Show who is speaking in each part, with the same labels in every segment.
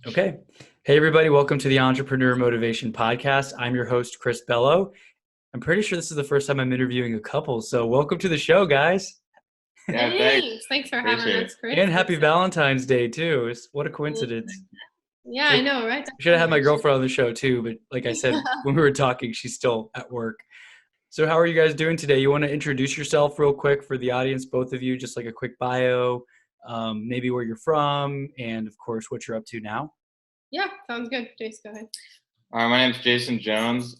Speaker 1: Okay. Hey, everybody. Welcome to the Entrepreneur Motivation Podcast. I'm your host, Chris Bello. I'm pretty sure this is the first time I'm interviewing a couple. So, welcome to the show, guys.
Speaker 2: Yeah, thanks.
Speaker 3: Thanks for having
Speaker 2: Appreciate it.
Speaker 3: us, Chris.
Speaker 1: And happy Valentine's Day, too. What a coincidence.
Speaker 3: Yeah,
Speaker 1: Should,
Speaker 3: I know, right?
Speaker 1: should have had my girlfriend on the show, too. But like I said, when we were talking, she's still at work. So, how are you guys doing today? You want to introduce yourself real quick for the audience, both of you, just like a quick bio, maybe where you're from, and of course, what you're up to now?
Speaker 3: Yeah, sounds good. Jace, go ahead.
Speaker 2: My name's Jason Jones.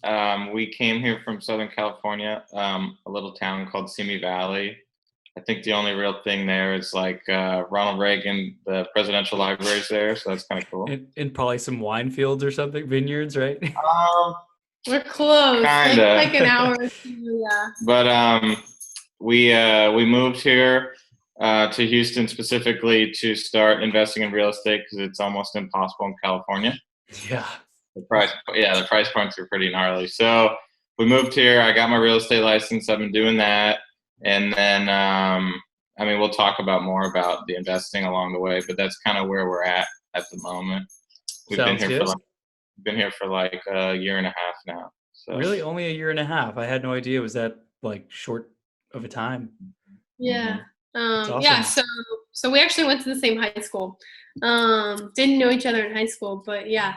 Speaker 2: We came here from Southern California, a little town called Simi Valley. I think the only real thing there is like Ronald Reagan, the presidential library's there, so that's kind of cool.
Speaker 1: And probably some wine fields or something, vineyards, right?
Speaker 3: We're close.
Speaker 2: Kinda.
Speaker 3: Like an hour or two, yeah.
Speaker 2: But we moved here to Houston specifically to start investing in real estate because it's almost impossible in California.
Speaker 1: Yeah.
Speaker 2: The price points are pretty gnarly. So we moved here. I got my real estate license. I've been doing that. And then, we'll talk about more about the investing along the way, but that's kind of where we're at the moment. We've
Speaker 1: Sounds good.
Speaker 2: Been here for like a year and a half now. So.
Speaker 1: Really? Only a year and a half? I had no idea. Was that like short of a time?
Speaker 3: Yeah.
Speaker 1: Awesome.
Speaker 3: Yeah, so we actually went to the same high school. Didn't know each other in high school, but yeah.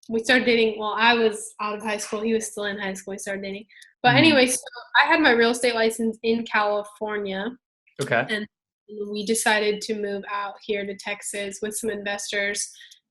Speaker 3: We started dating. Well, I was out of high school. He was still in high school. We started dating. But anyway, so I had my real estate license in California.
Speaker 1: Okay.
Speaker 3: And we decided to move out here to Texas with some investors.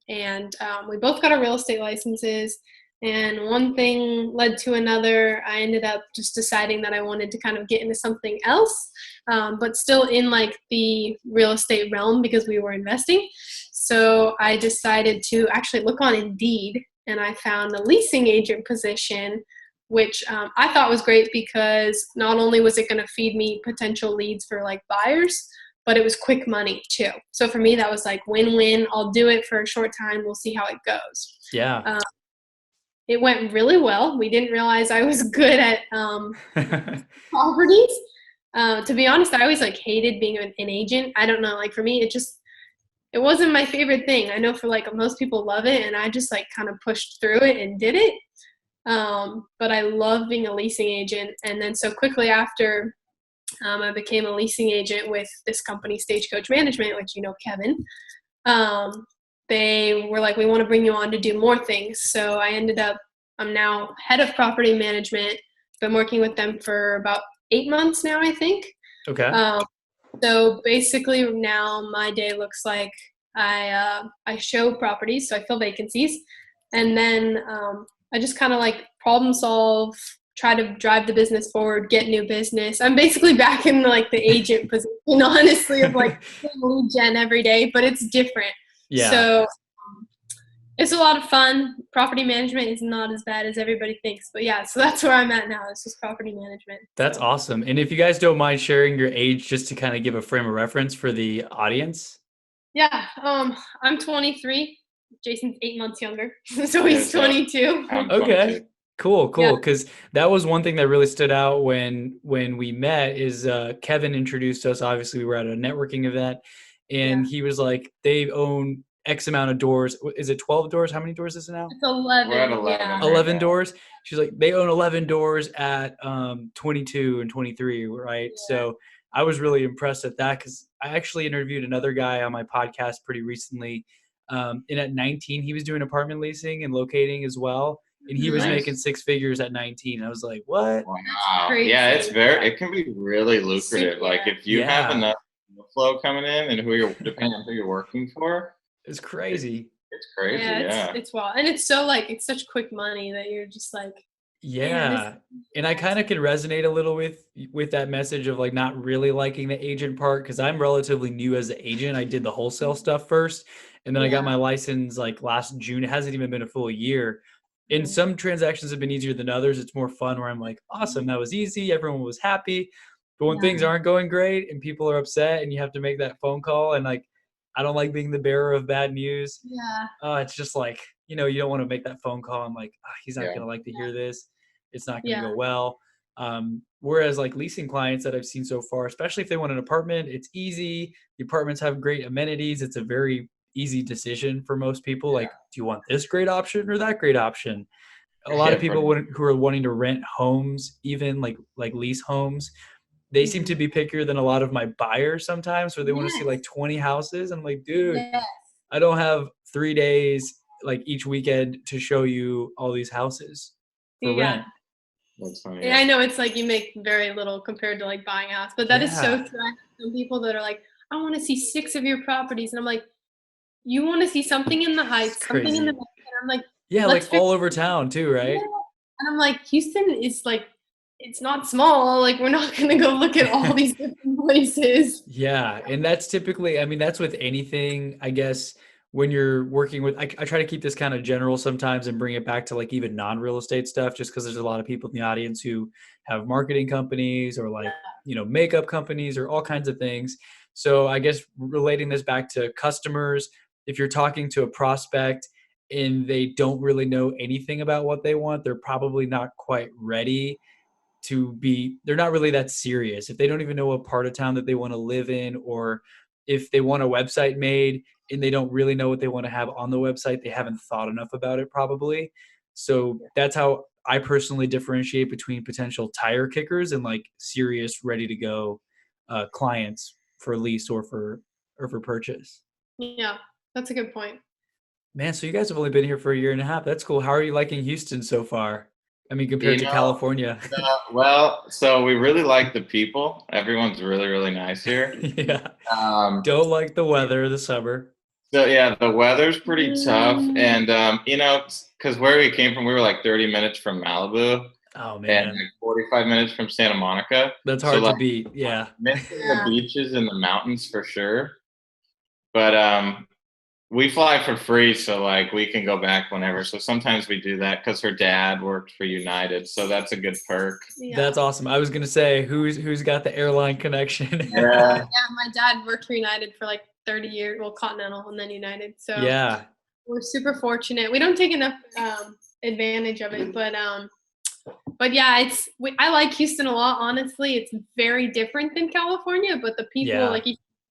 Speaker 3: And we both got our real estate licenses. And one thing led to another. I ended up just deciding that I wanted to kind of get into something else, but still in like the real estate realm because we were investing. So I decided to actually look on Indeed, and I found a leasing agent position, which I thought was great because not only was it going to feed me potential leads for like buyers, but it was quick money too. So for me, that was like win-win. I'll do it for a short time. We'll see how it goes.
Speaker 1: Yeah.
Speaker 3: It went really well. We didn't realize I was good at properties. To be honest, I always like hated being an agent. I don't know, like for me, it wasn't my favorite thing. I know for like most people love it, and I just like kind of pushed through it and did it. But I love being a leasing agent. And then so quickly after, I became a leasing agent with this company, Stagecoach Management, which you know, Kevin. They were like, we want to bring you on to do more things. So I'm now head of property management. Been working with them for about 8 months now, I think.
Speaker 1: Okay.
Speaker 3: So basically now my day looks like I show properties, so I fill vacancies. And then I just kind of like problem solve, try to drive the business forward, get new business. I'm basically back in like the agent position, honestly, of like lead gen every day, but it's different.
Speaker 1: Yeah.
Speaker 3: So it's a lot of fun. Property management is not as bad as everybody thinks, but yeah, so that's where I'm at now. It's just property management.
Speaker 1: That's awesome. And if you guys don't mind sharing your age just to kind of give a frame of reference for the audience.
Speaker 3: Yeah, I'm 23. Jason's 8 months younger, so he's 22.
Speaker 1: Okay. Cool.
Speaker 3: Yeah.
Speaker 1: Because that was one thing that really stood out when we met is Kevin introduced us. Obviously, we were at a networking event, and he was like, they own X amount of doors. Is it 12 doors? How many doors is it now?
Speaker 3: It's 11.
Speaker 2: We're at 11.
Speaker 3: Yeah.
Speaker 1: 11 doors. She's like, they own 11 doors at 22 and 23, right?
Speaker 3: Yeah.
Speaker 1: So I was really impressed at that because I actually interviewed another guy on my podcast pretty recently. And at 19, he was doing apartment leasing and locating as well. And he was making 6 figures at 19. I was like, what?
Speaker 2: Wow. Yeah, it can be really lucrative. Like if you have enough flow coming in and depending on who you're working for.
Speaker 1: It's crazy.
Speaker 2: It's crazy.
Speaker 3: It's wild. And it's so like, it's such quick money that you're just like.
Speaker 1: Yeah. And I kind of can resonate a little with that message of like not really liking the agent part because I'm relatively new as an agent. I did the wholesale stuff first. And then I got my license like last June. It hasn't even been a full year. And some transactions have been easier than others. It's more fun where I'm like, awesome, that was easy. Everyone was happy. But when things aren't going great and people are upset and you have to make that phone call and like, I don't like being the bearer of bad news.
Speaker 3: Yeah.
Speaker 1: It's just like, you don't want to make that phone call. I'm like, he's not going to like to hear this. It's not going to go well. Whereas like leasing clients that I've seen so far, especially if they want an apartment, it's easy. The apartments have great amenities. It's a very easy decision for most people. Like, do you want this great option or that great option? A lot of people who are wanting to rent homes, even like lease homes, they seem to be pickier than a lot of my buyers sometimes, where they want to see like 20 houses. I'm like, dude, I don't have 3 days like each weekend to show you all these houses for rent.
Speaker 2: That's funny.
Speaker 3: And I know it's like you make very little compared to like buying a house, but that is so true. Some people that are like, I want to see 6 of your properties, and I'm like, you want to see something in the Heights, something in the, and I'm like,
Speaker 1: like all over town too, right?
Speaker 3: Yeah. And I'm like, Houston is like, it's not small. Like, we're not going to go look at all these different places.
Speaker 1: Yeah. And that's typically, I mean, that's with anything, I guess, when you're working with, I try to keep this kind of general sometimes and bring it back to like even non-real estate stuff, just because there's a lot of people in the audience who have marketing companies or like, makeup companies or all kinds of things. So I guess relating this back to customers, if you're talking to a prospect and they don't really know anything about what they want, they're probably not quite ready they're not really that serious. If they don't even know what part of town that they want to live in, or if they want a website made and they don't really know what they want to have on the website, they haven't thought enough about it probably. So that's how I personally differentiate between potential tire kickers and like serious, ready to go clients for lease or for purchase.
Speaker 3: Yeah, that's a good point.
Speaker 1: Man, so you guys have only been here for a year and a half. That's cool. How are you liking Houston so far? I mean, compared to California.
Speaker 2: Well, so we really like the people. Everyone's really, really nice here.
Speaker 1: Yeah. Don't like the weather, the summer.
Speaker 2: So yeah, the weather's pretty tough, and because where we came from, we were like 30 minutes from Malibu.
Speaker 1: Oh man.
Speaker 2: And like 45 minutes from Santa Monica.
Speaker 1: That's hard to beat. Yeah.
Speaker 2: Missing the beaches and the mountains for sure. But we fly for free, so like we can go back whenever. So sometimes we do that because her dad worked for United, so that's a good perk.
Speaker 3: Yeah.
Speaker 1: That's awesome. I was gonna say who's got the airline connection.
Speaker 3: Yeah, my dad worked for United for like 30 years, well, Continental and then United. So
Speaker 1: yeah,
Speaker 3: we're super fortunate. We don't take enough advantage of it, but yeah, I like Houston a lot. Honestly, it's very different than California, but the people,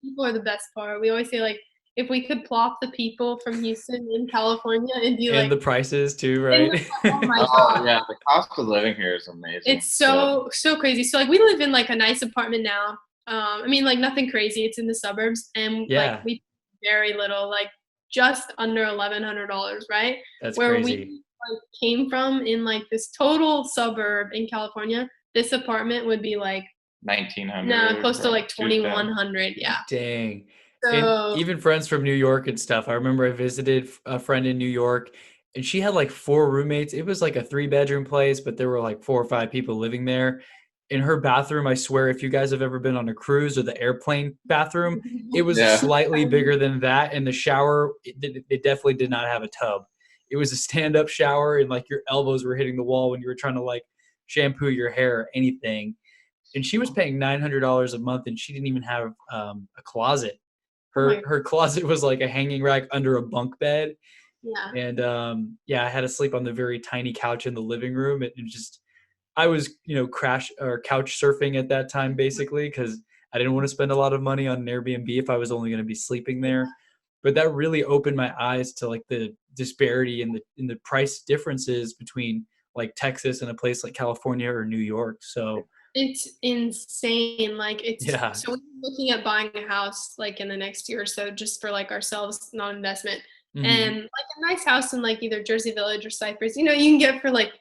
Speaker 3: people are the best part. We always say like, if we could plop the people from Houston in California, it'd be
Speaker 1: and the prices too, right?
Speaker 3: Oh my god!
Speaker 2: Yeah, the cost of living here is amazing.
Speaker 3: It's so crazy. So like, we live in like a nice apartment now. I mean, like nothing crazy. It's in the suburbs, and like we pay very little, like just under $1,100, right?
Speaker 1: That's
Speaker 3: where
Speaker 1: crazy.
Speaker 3: We like came from in like this total suburb in California. This apartment would be like
Speaker 2: 1,900.
Speaker 3: No, close to like 2,100. Yeah.
Speaker 1: Dang.
Speaker 3: So,
Speaker 1: and even friends from New York and stuff. I remember I visited a friend in New York, and she had like 4 roommates. It was like a 3-bedroom place, but there were like 4 or 5 people living there. In her bathroom, I swear, if you guys have ever been on a cruise or the airplane bathroom, it was slightly bigger than that. And the shower, it definitely did not have a tub. It was a stand-up shower, and like your elbows were hitting the wall when you were trying to like shampoo your hair or anything. And she was paying $900 a month, and she didn't even have a closet. Her closet was like a hanging rack under a bunk bed.
Speaker 3: Yeah.
Speaker 1: And I had to sleep on the very tiny couch in the living room. And just, I was, couch surfing at that time, basically, because I didn't want to spend a lot of money on an Airbnb if I was only going to be sleeping there. But that really opened my eyes to like the disparity in the price differences between like Texas and a place like California or New York. So
Speaker 3: it's insane. Like
Speaker 1: so
Speaker 3: we're looking at buying a house like in the next year or so, just for like ourselves, not investment.
Speaker 1: Mm-hmm.
Speaker 3: And like a nice house in like either Jersey Village or Cypress, you can get for like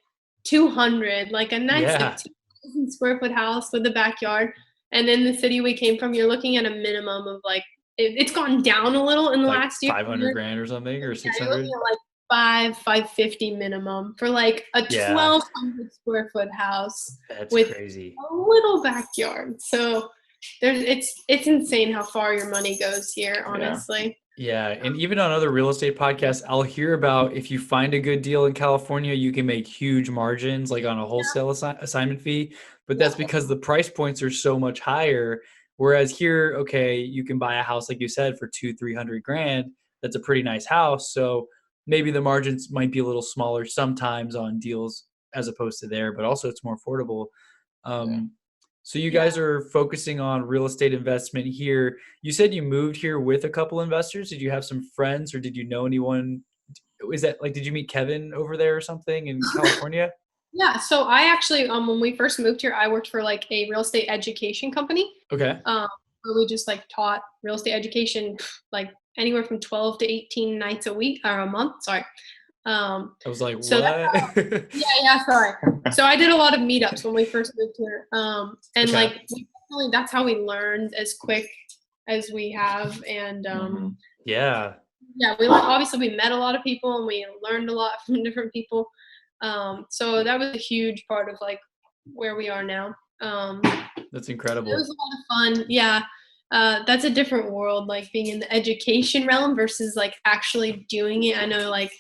Speaker 3: 200, like a nice like 2,000 square foot house with a backyard. And in the city we came from, you're looking at a minimum of like, it's gone down a little in the
Speaker 1: like
Speaker 3: last year.
Speaker 1: 500 grand or something, or 600.
Speaker 3: You're looking at like 550 minimum for like a 1,200 square foot house.
Speaker 1: That's
Speaker 3: with
Speaker 1: crazy.
Speaker 3: A little backyard. So it's insane how far your money goes here, honestly.
Speaker 1: Yeah. And even on other real estate podcasts, I'll hear about if you find a good deal in California, you can make huge margins like on a wholesale assignment fee. But that's because the price points are so much higher. Whereas here, okay, you can buy a house, like you said, for 200-300 grand. That's a pretty nice house. So maybe the margins might be a little smaller sometimes on deals as opposed to there, but also it's more affordable. So you guys are focusing on real estate investment here. You said you moved here with a couple investors. Did you have some friends or did you know anyone? Is that like, did you meet Kevin over there or something in California?
Speaker 3: Yeah, so I actually, when we first moved here, I worked for like a real estate education company,
Speaker 1: Okay.
Speaker 3: where we just like taught real estate education, like anywhere from 12 to 18 nights a week or a month. Sorry.
Speaker 1: I was like,
Speaker 3: So
Speaker 1: what?
Speaker 3: yeah, sorry. So I did a lot of meetups when we first moved here, and
Speaker 1: Okay.
Speaker 3: like that's how we learned as quick as we have, and
Speaker 1: Yeah.
Speaker 3: yeah, obviously we met a lot of people and we learned a lot from different people. So that was a huge part of like where we are now.
Speaker 1: That's
Speaker 3: It
Speaker 1: incredible.
Speaker 3: was a lot of fun. Yeah. That's a different world, like being in the education realm versus like actually doing it. I know like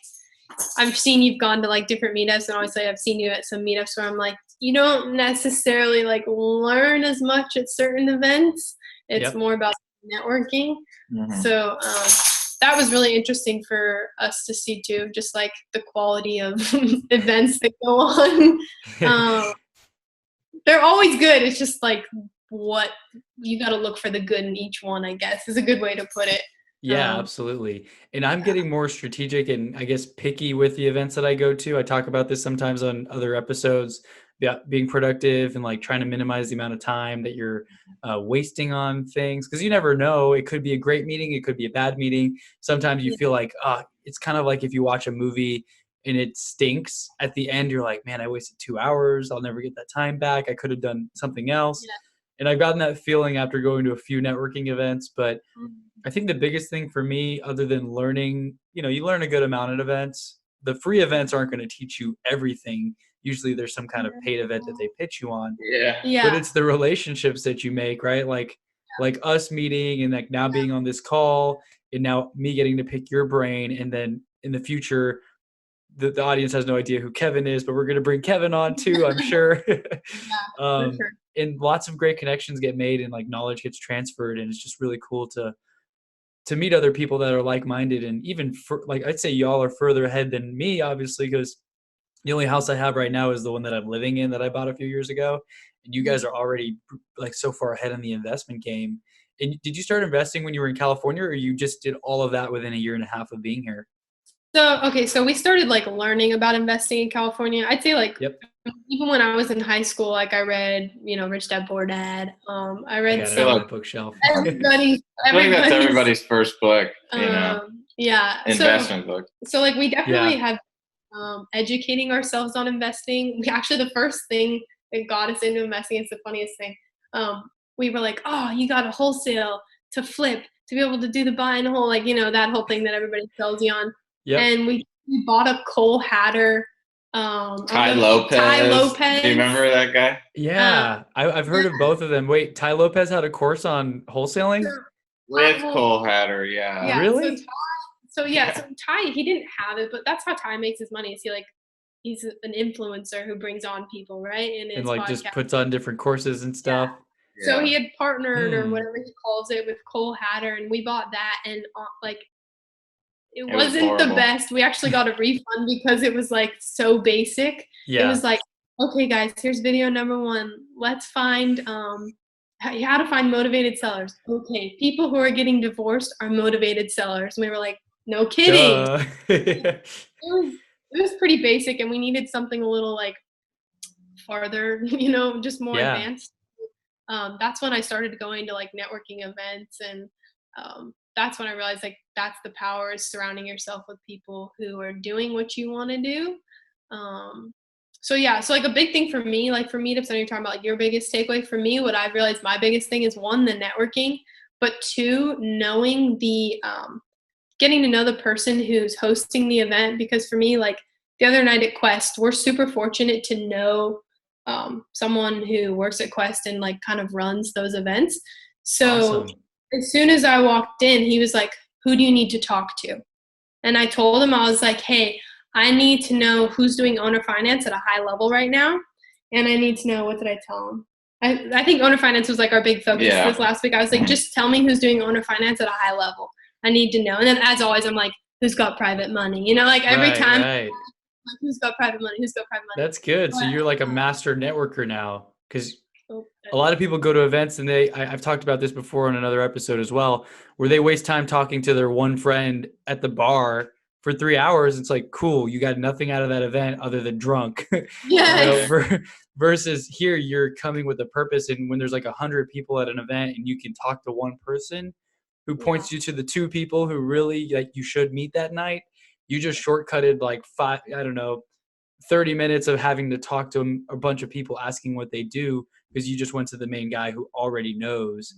Speaker 3: I've seen you've gone to like different meetups, and obviously I've seen you at some meetups where I'm like, you don't necessarily like learn as much at certain events. It's more about networking. So that was really interesting for us to see too, just like the quality of events that go on. They're always good. It's just like what you got to look for the good in each one, I guess, is a good way to put it.
Speaker 1: Yeah, absolutely. And I'm getting more strategic and I guess picky with the events that I go to. I talk about this sometimes on other episodes, being productive and like trying to minimize the amount of time that you're wasting on things because you never know. It could be a great meeting, it could be a bad meeting. Sometimes you feel like, it's kind of like if you watch a movie and it stinks at the end, you're like, man, I wasted 2 hours. I'll never get that time back. I could have done something else.
Speaker 3: Yeah.
Speaker 1: And I've gotten that feeling after going to a few networking events, but I think the biggest thing for me, other than learning, you learn a good amount at events. The free events aren't going to teach you everything. Usually there's some kind of paid event that they pitch you on.
Speaker 2: Yeah.
Speaker 1: But it's the relationships that you make, right? Like us meeting and like now being on this call and now me getting to pick your brain. And then in the future, the audience has no idea who Kevin is, but we're going to bring Kevin on too, I'm sure.
Speaker 3: For sure.
Speaker 1: And lots of great connections get made and like knowledge gets transferred. And it's just really cool to meet other people that are like-minded and even like I'd say y'all are further ahead than me, obviously, because the only house I have right now is the one that I'm living in that I bought a few years ago. And you guys are already like so far ahead in the investment game. And did you start investing when you were in California or you just did all of that within a year and a half of being here?
Speaker 3: So we started like learning about investing in California. I'd say like even when I was in high school, like I read, Rich Dad Poor Dad. I read
Speaker 1: got it
Speaker 3: some
Speaker 1: on my bookshelf.
Speaker 3: everybody.
Speaker 2: I think that's everybody's first book,
Speaker 3: Yeah.
Speaker 2: investment book.
Speaker 3: So like we definitely have educating ourselves on investing. We actually the first thing that got us into investing is the funniest thing. We were like, oh, you got a wholesale to flip to be able to do the buy and hold, like that whole thing that everybody sells you on. And we bought up Cole Hatter.
Speaker 2: Ty Lopez. Do you remember that guy?
Speaker 1: Yeah, I've heard of both of them. Wait, Ty Lopez had a course on wholesaling?
Speaker 2: With Cole Hatter, yeah.
Speaker 1: Really?
Speaker 3: So Ty, he didn't have it, but that's how Ty makes his money. Is he's an influencer who brings on people, right? And
Speaker 1: like podcast. Just puts on different courses and stuff.
Speaker 3: Yeah. So he had partnered or whatever he calls it with Cole Hatter, and we bought that, and it wasn't the best. We actually got a refund because it was like so basic. It was like, okay, guys, here's video number 1. Let's find how to find motivated sellers. Okay, people who are getting divorced are motivated sellers. And we were like, no kidding. It was pretty basic, and we needed something a little like farther, just more advanced. That's when I started going to like networking events, and that's when I realized like that's the power, is surrounding yourself with people who are doing what you want to do. So like a big thing for me, like for meetups, I know you're talking about like your biggest takeaway. For me, what I've realized my biggest thing is 1, the networking, but 2, knowing getting to know the person who's hosting the event. Because for me, like the other night at Quest, we're super fortunate to know someone who works at Quest and like kind of runs those events. So awesome. As soon as I walked in, he was like, who do you need to talk to? And I told him, I was like, hey, I need to know who's doing owner finance at a high level right now. And I need to know, what did I tell him? I think owner finance was like our big focus this last week. I was like, just tell me who's doing owner finance at a high level. I need to know. And then as always, I'm like, who's got private money? Like every time, like, who's got private money? Who's got private money?
Speaker 1: That's good. So you're like a master networker now. Because
Speaker 3: Oh,
Speaker 1: A lot of people go to events and I've talked about this before on another episode as well, where they waste time talking to their one friend at the bar for 3 hours. It's like, cool, you got nothing out of that event other than drunk,
Speaker 3: yes.
Speaker 1: versus here you're coming with a purpose. And when there's like 100 people at an event and you can talk to one person who points you to the two people who really like you should meet that night, you just shortcutted like 30 minutes of having to talk to a bunch of people asking what they do because you just went to the main guy who already knows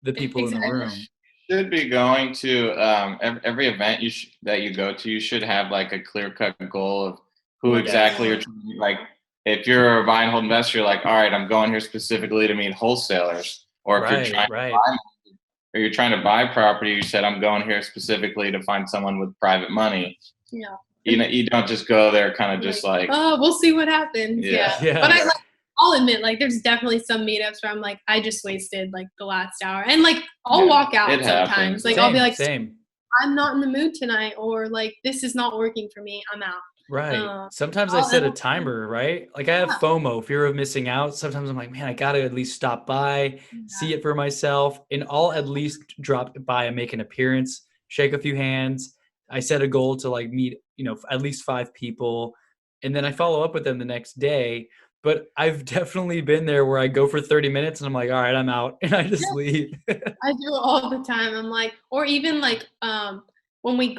Speaker 1: the people in the room.
Speaker 2: Should be going to every event that you go to. You should have like a clear-cut goal of who exactly you're trying to, like. If you're a buy and hold investor, you're like, all right, I'm going here specifically to meet wholesalers. Or if you're trying to buy property, you said I'm going here specifically to find someone with private money.
Speaker 3: Yeah.
Speaker 2: You don't just go there kind of just like,
Speaker 3: oh, we'll see what happens. Yeah. But I'll admit, like, there's definitely some meetups where I'm like, I just wasted like the last hour, and like I'll walk out sometimes.
Speaker 2: Happens.
Speaker 3: Like I'll be like, I'm not in the mood tonight, or like this is not working for me. I'm out.
Speaker 1: Right. Sometimes I set a timer, right? Like I have FOMO, fear of missing out. Sometimes I'm like, man, I got to at least stop by, see it for myself. And I'll at least drop by and make an appearance, shake a few hands. I set a goal to like meet, at least 5 people. And then I follow up with them the next day. But I've definitely been there where I go for 30 minutes and I'm like, all right, I'm out. And I just leave.
Speaker 3: I do it all the time. I'm like, or even like, when we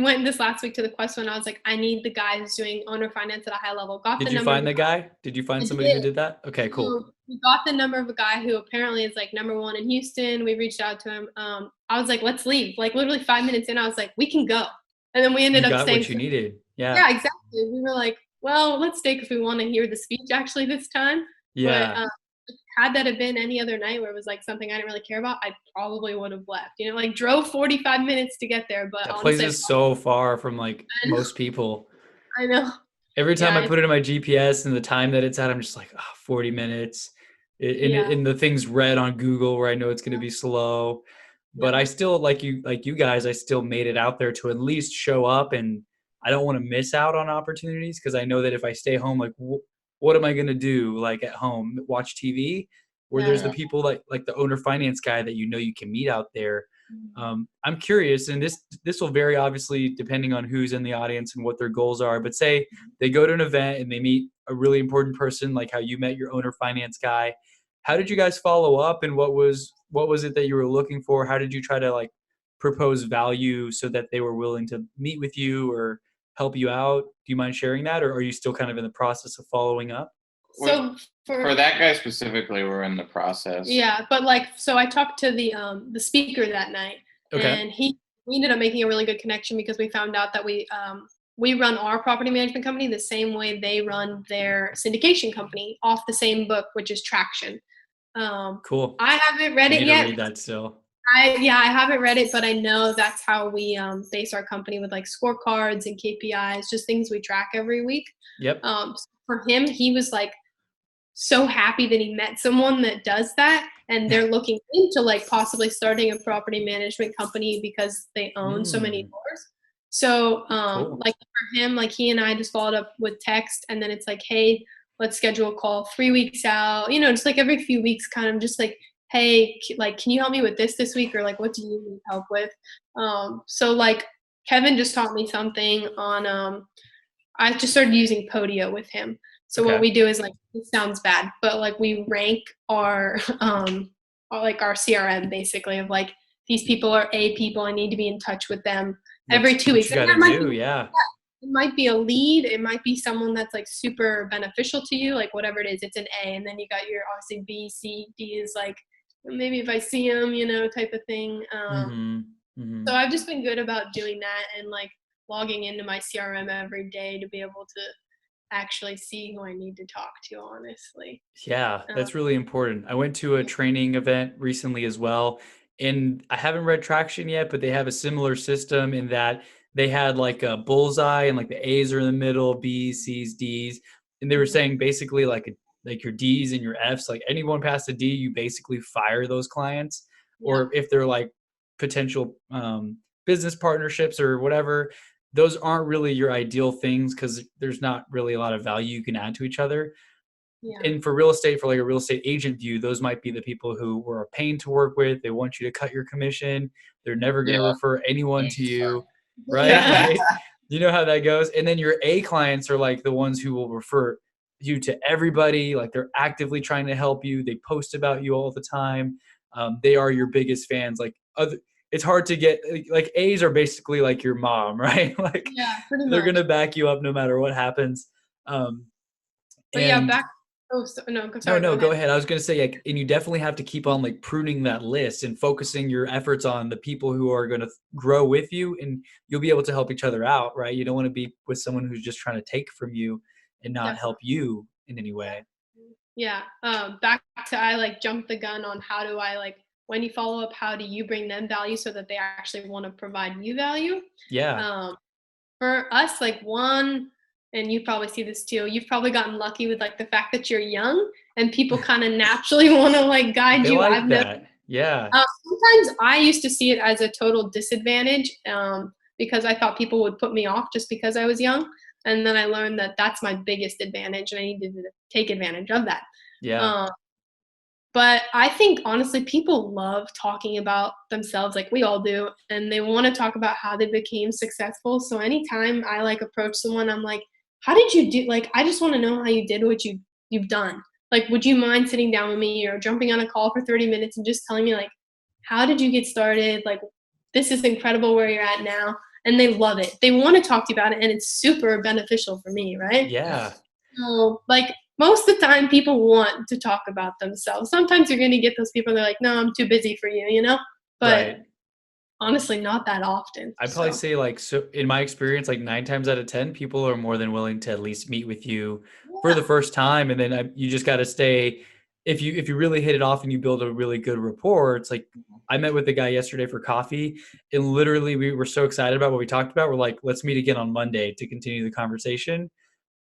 Speaker 3: went this last week to the Quest one, I was like, I need the guy who's doing owner finance at a high level.
Speaker 1: Did you find the guy? Did you find somebody who did that? Okay, cool.
Speaker 3: So we got the number of a guy who apparently is like #1 in Houston. We reached out to him. I was like, let's leave. Like literally 5 minutes in, I was like, we can go. And then we ended up staying.
Speaker 1: What you needed. Yeah.
Speaker 3: Yeah, exactly. We were like, well, let's stay because we want to hear the speech actually this time.
Speaker 1: Yeah.
Speaker 3: But, had that have been any other night where it was like something I didn't really care about, I probably would have left. Like drove 45 minutes to get there. But
Speaker 1: that place is so far from like most people.
Speaker 3: I know.
Speaker 1: Every time I put it in my GPS and the time that it's at, I'm just like, 40 minutes. And the thing's red on Google where I know it's going to be slow. But I still, like you guys, I still made it out there to at least show up, and I don't want to miss out on opportunities because I know that if I stay home, like what am I going to do like at home? Watch TV? Where there's the people like the owner finance guy that you can meet out there. I'm curious, and this will vary obviously depending on who's in the audience and what their goals are. But say they go to an event and they meet a really important person, like how you met your owner finance guy. How did you guys follow up, and what was it that you were looking for? How did you try to like propose value so that they were willing to meet with you or help you out? Do you mind sharing that, or are you still kind of in the process of following up?
Speaker 3: So
Speaker 2: for that guy specifically, we're in the process.
Speaker 3: Yeah, but so I talked to the speaker that night, and we ended up making a really good connection because we found out that we run our property management company the same way they run their syndication company off the same book, which is Traction.
Speaker 1: Cool.
Speaker 3: I haven't read it yet.
Speaker 1: Read that still.
Speaker 3: I haven't read it, but I know that's how we base our company with like scorecards and KPIs, just things we track every week.
Speaker 1: Yep.
Speaker 3: For him, he was like so happy that he met someone that does that, and they're looking into like possibly starting a property management company because they own so many doors. So
Speaker 1: cool.
Speaker 3: Like for him, like he and I just followed up with text, and then it's like, hey, let's schedule a call 3 weeks out, just like every few weeks, kind of just like, hey, like, can you help me with this week? Or like, what do you need help with? So like Kevin just taught me something on, I just started using Podio with him. So what we do is like, it sounds bad, but like we rank our CRM basically of like, these people are people, I need to be in touch with them every 2 weeks. It might be a lead. It might be someone that's like super beneficial to you, like whatever it is, it's an A. And then you got your obviously B, C, D is like, maybe if I see them, type of thing. So I've just been good about doing that and like logging into my CRM every day to be able to actually see who I need to talk to, honestly.
Speaker 1: Yeah, that's really important. I went to a training event recently as well, and I haven't read Traction yet, but they have a similar system in that they had like a bullseye and like the A's are in the middle, B's, C's, D's. And they were saying basically like your D's and your F's, like anyone past a D, you basically fire those clients. Or if they're like potential business partnerships or whatever, those aren't really your ideal things because there's not really a lot of value you can add to each other. And for real estate, for like a real estate agent view, those might be the people who were a pain to work with. They want you to cut your commission. They're never going to refer anyone to you, right?
Speaker 3: Yeah.
Speaker 1: Like, you know how that goes. And then your A clients are like the ones who will refer you to everybody. Like they're actively trying to help you. They post about you all the time. They are your biggest fans. Like it's hard to get like A's are basically like your mom, right? Like
Speaker 3: pretty
Speaker 1: they're
Speaker 3: much.
Speaker 1: going to back you up no matter what happens.
Speaker 3: But
Speaker 1: and
Speaker 3: back. Oh, no, sorry.
Speaker 1: no, go ahead. I was going to say, like, and you definitely have to keep on like pruning that list and focusing your efforts on the people who are going to grow with you, and you'll be able to help each other out, right? You don't want to be with someone who's just trying to take from you and not help you in any way.
Speaker 3: Yeah. Back to I like jumped the gun on how do I like when you follow up, how do you bring them value so that they actually want to provide you value?
Speaker 1: Yeah.
Speaker 3: For us, like one, and you probably see this too, you've probably gotten lucky with like the fact that you're young and people kind of naturally want to like guide
Speaker 1: They
Speaker 3: you.
Speaker 1: like
Speaker 3: I've
Speaker 1: that.
Speaker 3: never,
Speaker 1: Yeah.
Speaker 3: sometimes I used to see it as a total disadvantage because I thought people would put me off just because I was young. And then I learned that that's my biggest advantage and I needed to take advantage of that.
Speaker 1: Yeah.
Speaker 3: But I think honestly, people love talking about themselves like we all do, and they want to talk about how they became successful. So anytime I like approach someone, I'm like, how did you do? Like, I just want to know how you did what you've done. Like, would you mind sitting down with me or jumping on a call for 30 minutes and just telling me like, how did you get started? Like, this is incredible where you're at now. And they love it. They want to talk to you about it, and it's super beneficial for me, right?
Speaker 1: Yeah.
Speaker 3: So, like, most of the time people want to talk about themselves. Sometimes you're going to get those people they're like, no, I'm too busy for you, you know? But
Speaker 1: Right.
Speaker 3: honestly, not that often.
Speaker 1: I'd probably say like, so in my experience, like 9 times out of 10, people are more than willing to at least meet with you for the first time. And then you just got to stay, if you really hit it off and you build a really good rapport, it's like, I met with the guy yesterday for coffee and literally we were so excited about what we talked about. We're like, let's meet again on Monday to continue the conversation.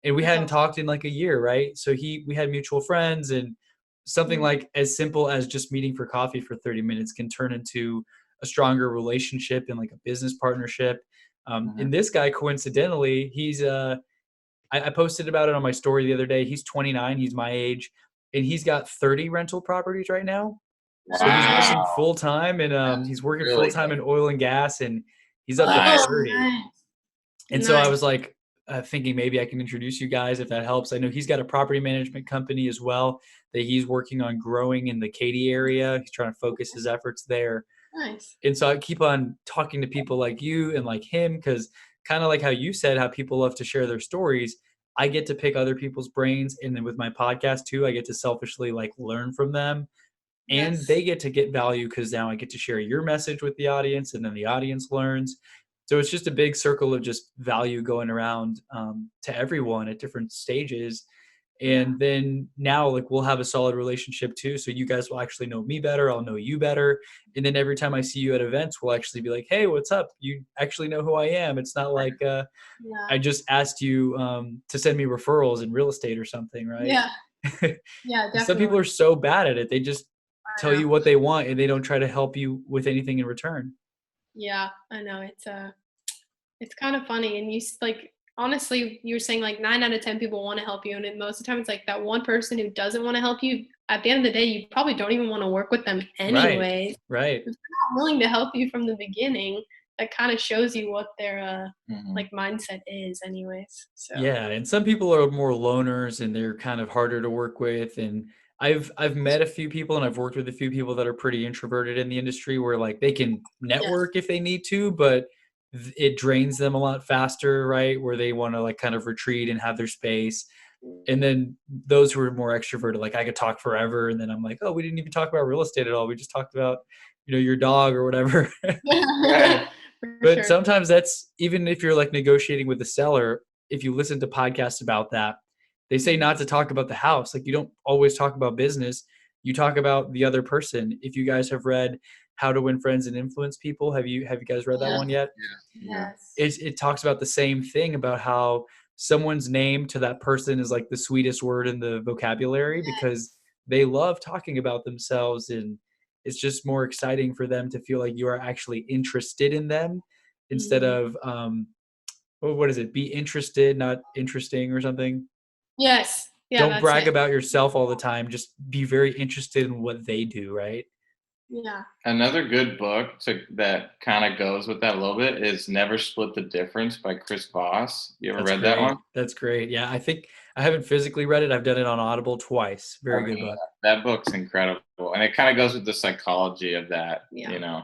Speaker 1: And we hadn't talked in like a year, right? So we had mutual friends, and something like as simple as just meeting for coffee for 30 minutes can turn into a stronger relationship and like a business partnership. And this guy, coincidentally, I posted about it on my story the other day. He's 29, he's my age, and he's got 30 rental properties right now. So he's working full time, and he's working full time in oil and gas, and he's up to 30. And so I was like thinking maybe I can introduce you guys if that helps. I know he's got a property management company as well that he's working on growing in the Katy area. He's trying to focus his efforts there.
Speaker 3: Nice.
Speaker 1: And so I keep on talking to people like you and like him, because kind of like how you said, how people love to share their stories. I get to pick other people's brains. And then with my podcast too, I get to selfishly like learn from them. And they get to get value because now I get to share your message with the audience, and then the audience learns. So it's just a big circle of just value going around to everyone at different stages. And then now like we'll have a solid relationship too. So you guys will actually know me better. I'll know you better. And then every time I see you at events, we'll actually be like, hey, what's up? You actually know who I am. It's not like I just asked you to send me referrals in real estate or something, right?
Speaker 3: Yeah. Yeah, definitely.
Speaker 1: Some people are so bad at it. They just tell you what they want and they don't try to help you with anything in return.
Speaker 3: Yeah, I know. It's kind of funny. And like, honestly, you were saying like 9 out of 10 people want to help you. And then most of the time it's like that one person who doesn't want to help you. At the end of the day, you probably don't even want to work with them anyway.
Speaker 1: Right.
Speaker 3: If they're not willing to help you from the beginning, that kind of shows you what their like mindset is anyways. So
Speaker 1: yeah, and some people are more loners and they're kind of harder to work with. And I've met a few people and I've worked with a few people that are pretty introverted in the industry, where like they can network if they need to, but it drains them a lot faster, right? Where they want to like kind of retreat and have their space. And then those who are more extroverted, like I could talk forever, and then I'm like, oh, we didn't even talk about real estate at all. We just talked about, your dog or whatever. But sometimes that's, even if you're like negotiating with the seller, if you listen to podcasts about that, they say not to talk about the house. Like you don't always talk about business. You talk about the other person. If you guys have read How to Win Friends and Influence People, have you guys read that one yet?
Speaker 3: Yes.
Speaker 1: It talks about the same thing, about how someone's name to that person is like the sweetest word in the vocabulary, because they love talking about themselves, and it's just more exciting for them to feel like you are actually interested in them instead of what is it? Be interested, not interesting, or something.
Speaker 3: Yes. Yeah,
Speaker 1: don't brag
Speaker 3: it.
Speaker 1: about yourself all the time. Just be very interested in what they do, right?
Speaker 3: Yeah.
Speaker 2: Another good book that kind of goes with that a little bit is Never Split the Difference by Chris Voss. You ever
Speaker 1: That's
Speaker 2: read that
Speaker 1: great.
Speaker 2: one?
Speaker 1: That's great. Yeah, I think I haven't physically read it. I've done it on Audible twice. Very good book.
Speaker 2: That book's incredible, and it kind of goes with the psychology of that,
Speaker 3: Yeah.
Speaker 2: you know.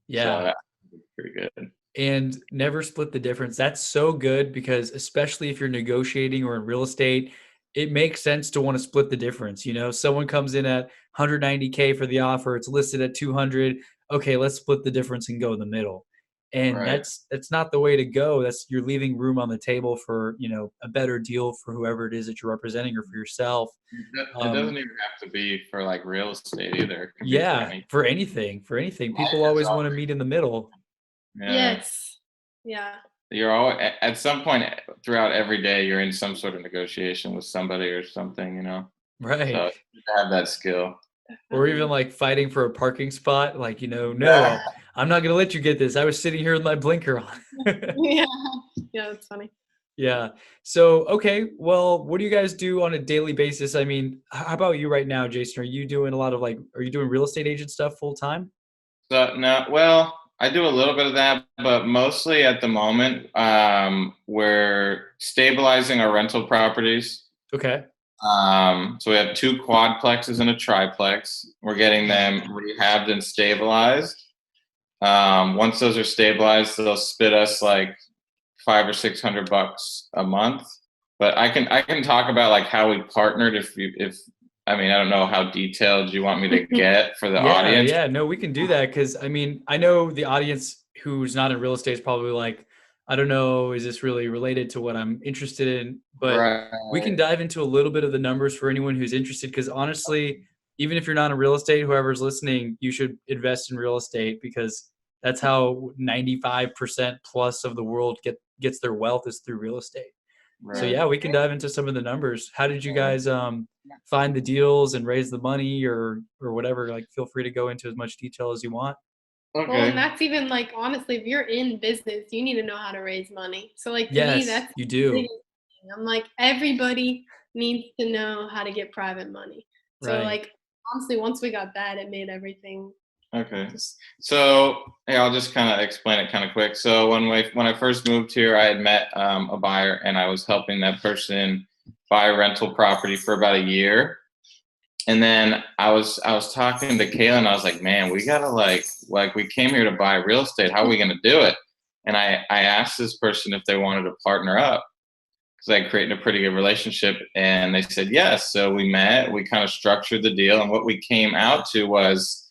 Speaker 1: Yeah.
Speaker 2: So that's pretty good.
Speaker 1: And never split the difference. That's so good because especially if you're negotiating or in real estate, it makes sense to want to split the difference. You know, someone comes in at 190K for the offer, it's listed at 200. Okay, let's split the difference and go in the middle. And
Speaker 2: Right.
Speaker 1: that's not the way to go. That's you're leaving room on the table for, you know, a better deal for whoever it is that you're representing or for yourself.
Speaker 2: It doesn't even have to be for like real estate either. It can be for
Speaker 1: Yeah,
Speaker 2: anything.
Speaker 1: for anything, for anything. People
Speaker 2: Life is
Speaker 1: always
Speaker 2: all-
Speaker 1: want to meet in the middle.
Speaker 2: Yeah.
Speaker 3: Yes. Yeah.
Speaker 2: You're all at some point throughout every day. You're in some sort of negotiation with somebody or something, you know.
Speaker 1: Right.
Speaker 2: So you have that skill.
Speaker 1: Or even like fighting for a parking spot, like, you know, no, I'm not going to let you get this. I was sitting here with my blinker on.
Speaker 3: Yeah. Yeah, that's funny.
Speaker 1: Yeah. So, okay. Well, what do you guys do on a daily basis? I mean, how about you right now, Jason? Are you doing a lot of are you doing real estate agent stuff full time?
Speaker 2: So no, well, I do a little bit of that, but mostly at the moment, we're stabilizing our rental properties.
Speaker 1: Okay.
Speaker 2: So we have 2 quadplexes and a triplex. We're getting them rehabbed and stabilized. Once those are stabilized, they'll spit us like $500 or $600 a month. But I can talk about like how we partnered if I mean, I don't know how detailed you want me to get for the audience.
Speaker 1: Yeah, no, we can do that because I mean, I know the audience who's not in real estate is probably like, I don't know, is this really related to what I'm interested in? But we can
Speaker 2: Right.
Speaker 1: dive into a little bit of the numbers for anyone who's interested because honestly, even if you're not in real estate, whoever's listening, you should invest in real estate because that's how 95% plus of the world gets their wealth is through real estate. So
Speaker 2: Right.
Speaker 1: yeah, we can dive into some of the numbers. How did you guys find the deals and raise the money or whatever? Like feel free to go into as much detail as you want.
Speaker 2: Okay.
Speaker 3: Well, and that's even like honestly, if you're in business, you need to know how to raise money. So like to me,
Speaker 1: Yes,
Speaker 3: that's
Speaker 1: you
Speaker 3: the
Speaker 1: do.
Speaker 3: biggest thing. I'm like everybody needs to know how to get private money. So
Speaker 1: Right.
Speaker 3: like honestly, once we got that, it made everything.
Speaker 2: Okay. So I'll just kind of explain it kind of quick. So when I first moved here, I had met a buyer, and I was helping that person buy a rental property for about a year. And then I was talking to Kaelyn. I was like, man, we gotta like we came here to buy real estate. How are we gonna do it? And I asked this person if they wanted to partner up because I created a pretty good relationship, and they said yes. So we met. We kind of structured the deal, and what we came out to was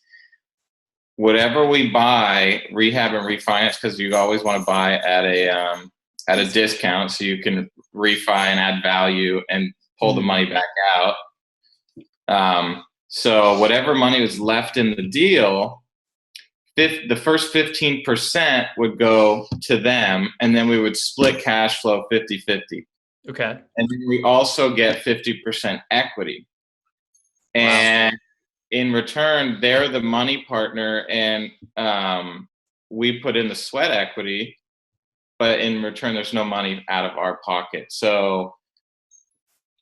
Speaker 2: whatever we buy, rehab and refinance, because you always want to buy at a discount so you can refi and add value and pull the money back out. So whatever money was left in the deal, the first 15% would go to them, and then we would split cash flow 50-50.
Speaker 1: Okay.
Speaker 2: And then we also get 50% equity. And in return, they're the money partner, and we put in the sweat equity, but in return, there's no money out of our pocket. So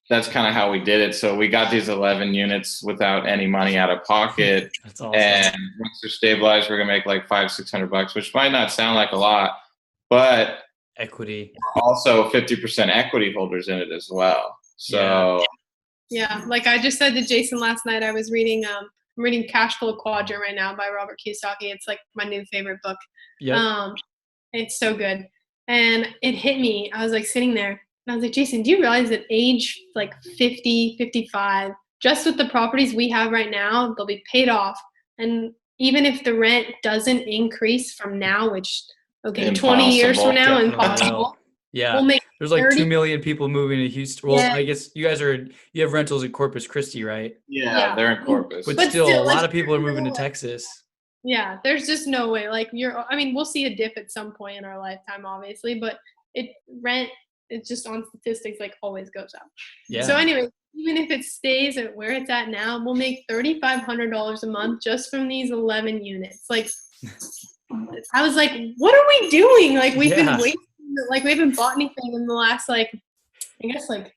Speaker 2: that's kind of how we did it. So we got these 11 units without any money out of pocket.
Speaker 1: That's awesome.
Speaker 2: And once they're stabilized, we're gonna make like $500-$600, which might not sound like a lot, but
Speaker 1: equity.
Speaker 2: we're also 50% equity holders in it as well. So
Speaker 3: yeah, like I just said to Jason last night, I was reading I'm reading Cash Flow Quadrant right now by Robert Kiyosaki. It's like my new favorite book.
Speaker 1: Yeah.
Speaker 3: It's so good. And it hit me. I was like sitting there and I was like, Jason, do you realize that age like 50, 55, just with the properties we have right now, they'll be paid off. And even if the rent doesn't increase from now, which, okay, 20 years from now, impossible.
Speaker 1: Yeah.
Speaker 3: We'll make
Speaker 1: There's like
Speaker 3: 30
Speaker 1: 2 million people moving to Houston. Well, I guess you have rentals in Corpus Christi, right?
Speaker 2: Yeah, they're in Corpus.
Speaker 1: But still, a lot of people are moving to Texas.
Speaker 3: Yeah, there's just no way. Like I mean, we'll see a dip at some point in our lifetime, obviously, but rent, it's just on statistics, like always goes up.
Speaker 1: Yeah.
Speaker 3: So anyway, even if it stays at where it's at now, we'll make $3,500 a month just from these 11 units. Like, I was like, what are we doing? Like, we've been wasting, like, we haven't bought anything in the last, like, I guess, like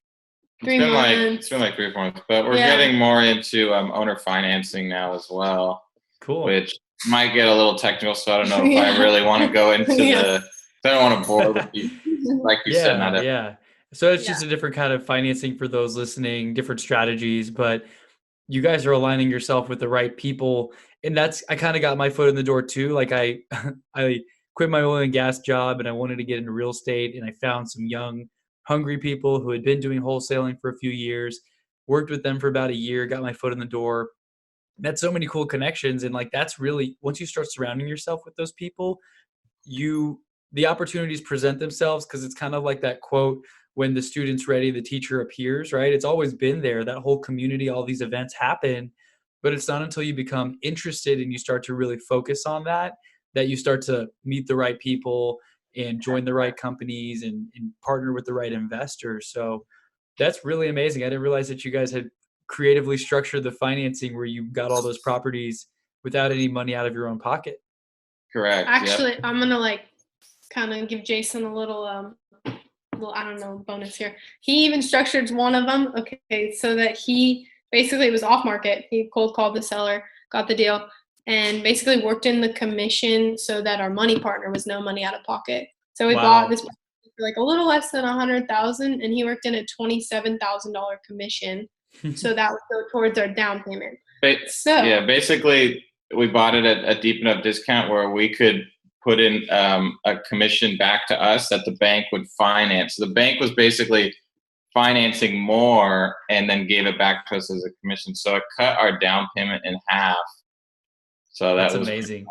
Speaker 3: 3 months.
Speaker 2: It's been like 3 or 4 months, but we're
Speaker 3: Yeah.
Speaker 2: getting more into owner financing now as well,
Speaker 1: Cool.
Speaker 2: which might get a little technical. So I don't know if I
Speaker 3: Yeah.
Speaker 2: really want to go into
Speaker 3: Yeah.
Speaker 2: I don't want to bore the people. Like you said, not
Speaker 1: Yeah. So it's
Speaker 3: Yeah.
Speaker 1: just a different kind of financing for those listening, different strategies, but you guys are aligning yourself with the right people. And I kind of got my foot in the door too. Like I quit my oil and gas job and I wanted to get into real estate, and I found some young, hungry people who had been doing wholesaling for a few years, worked with them for about a year, got my foot in the door, met so many cool connections. And like, that's really, once you start surrounding yourself with those people, the opportunities present themselves, because it's kind of like that quote, when the student's ready the teacher appears, right? It's always been there, that whole community, all these events happen, but it's not until you become interested and you start to really focus on that, that you start to meet the right people and join the right companies and partner with the right investors. So that's really amazing. I didn't realize that you guys had creatively structured the financing where you got all those properties without any money out of your own pocket.
Speaker 2: correct.
Speaker 3: Actually, I'm gonna like kind of give Jason a little I don't know, bonus here. He even structured one of them, okay, so that he basically, it was off market. He cold called the seller, got the deal, and basically worked in the commission so that our money partner was no money out of pocket. So we
Speaker 1: Wow.
Speaker 3: bought this for like a little less than 100,000, and he worked in a $27,000 commission, so that would go towards our down payment. So
Speaker 2: Yeah, basically we bought it at a deep enough discount where we could put in a commission back to us that the bank would finance. The bank was basically financing more and then gave it back to us as a commission. So it cut our down payment in half. So
Speaker 1: That's
Speaker 2: that was
Speaker 1: amazing.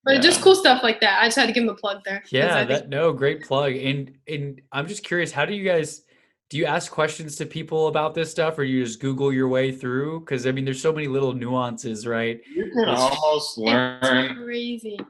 Speaker 3: but just cool stuff like that. I just had to give him a plug there.
Speaker 1: Yeah, great plug. And I'm just curious, how do you ask questions to people about this stuff, or you just Google your way through? Because I mean, there's so many little nuances, right?
Speaker 2: You can almost learn.
Speaker 3: It's crazy.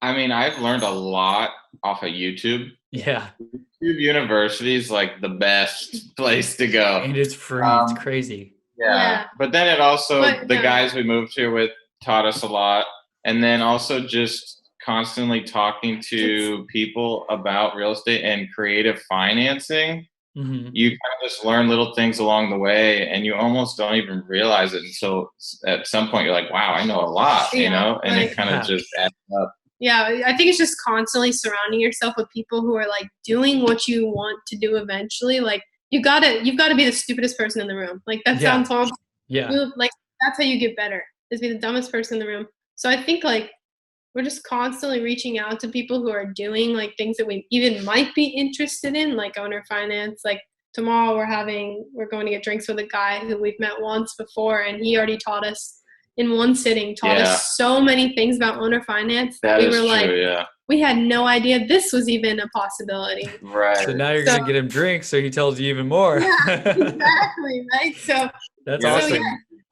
Speaker 2: I mean, I've learned a lot off of YouTube.
Speaker 1: Yeah.
Speaker 2: YouTube University is like the best place to go.
Speaker 1: And it's free. It's crazy.
Speaker 2: Yeah. But then the guys we moved here with taught us a lot. And then also just constantly talking to people about real estate and creative financing.
Speaker 1: Mm-hmm.
Speaker 2: You kind of just learn little things along the way, and you almost don't even realize it until at some point you're like, wow, I know a lot, you know, and it kind of just adds up.
Speaker 3: Yeah, I think it's just constantly surrounding yourself with people who are like doing what you want to do eventually. Like you've got to be the stupidest person in the room. Like that sounds horrible.
Speaker 1: Yeah.
Speaker 3: Like that's how you get better, is be the dumbest person in the room. So I think like we're just constantly reaching out to people who are doing like things that we even might be interested in, like owner finance. Like tomorrow we're going to get drinks with a guy who we've met once before, and he already taught us in one sitting, taught us so many things about owner finance that we were like, we had no idea this was even a possibility.
Speaker 2: Right.
Speaker 1: So now you're gonna get him drinks, so he tells you even more.
Speaker 3: Yeah, exactly. Right. So
Speaker 1: that's awesome.
Speaker 3: So, yeah,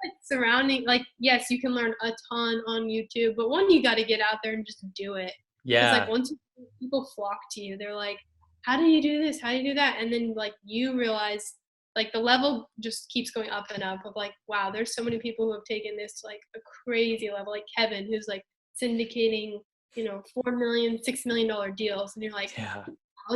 Speaker 3: like surrounding, like, yes, you can learn a ton on YouTube, but one, you got to get out there and just do it.
Speaker 1: Yeah.
Speaker 3: It's like once people flock to you, they're like, how do you do this? How do you do that? And then like you realize like the level just keeps going up and up of like, wow, there's so many people who have taken this to like a crazy level, like Kevin, who's like syndicating, you know, $4 million, $6 million deals. And you're like, how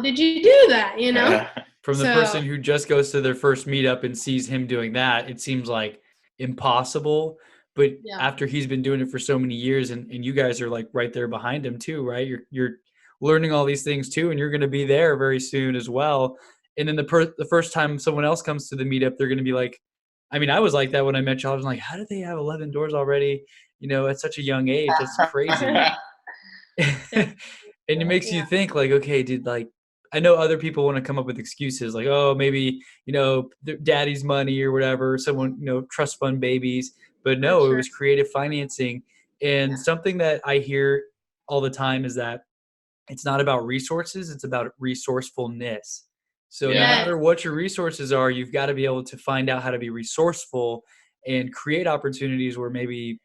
Speaker 3: did you do that? You know,
Speaker 1: from the person who just goes to their first meetup and sees him doing that, it seems like impossible. But after he's been doing it for so many years, and you guys are like right there behind him too, right? You're learning all these things too, and you're going to be there very soon as well. And then the first time someone else comes to the meetup, they're going to be like, I mean, I was like that when I met y'all. I was like, how did they have 11 doors already, you know, at such a young age? That's crazy. And it makes you think like, okay, dude, like, I know other people want to come up with excuses like, oh, maybe, you know, daddy's money or whatever, someone, you know, trust fund babies. But no, it was creative financing. And something that I hear all the time is that it's not about resources, it's about resourcefulness. So no matter what your resources are, you've got to be able to find out how to be resourceful and create opportunities where maybe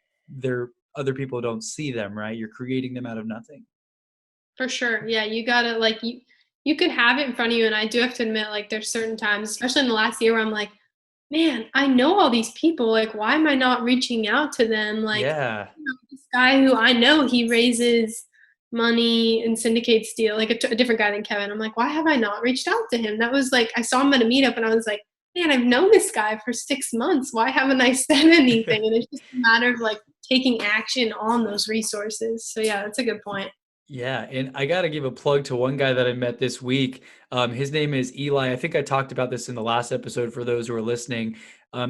Speaker 1: other people don't see them, right? You're creating them out of nothing.
Speaker 3: For sure. Yeah, you got to like you could have it in front of you, and I do have to admit like there's certain times, especially in the last year, where I'm like, man, I know all these people, like why am I not reaching out to them? Like you know, this guy who I know, he raises money and syndicates deal, like a different guy than Kevin. I'm like, why have I not reached out to him? That was like, I saw him at a meetup and I was like, man, I've known this guy for 6 months. Why haven't I said anything? And it's just a matter of like taking action on those resources. So yeah, that's a good point.
Speaker 1: Yeah, and I got to give a plug to one guy that I met this week. His name is Eli. I think I talked about this in the last episode for those who are listening.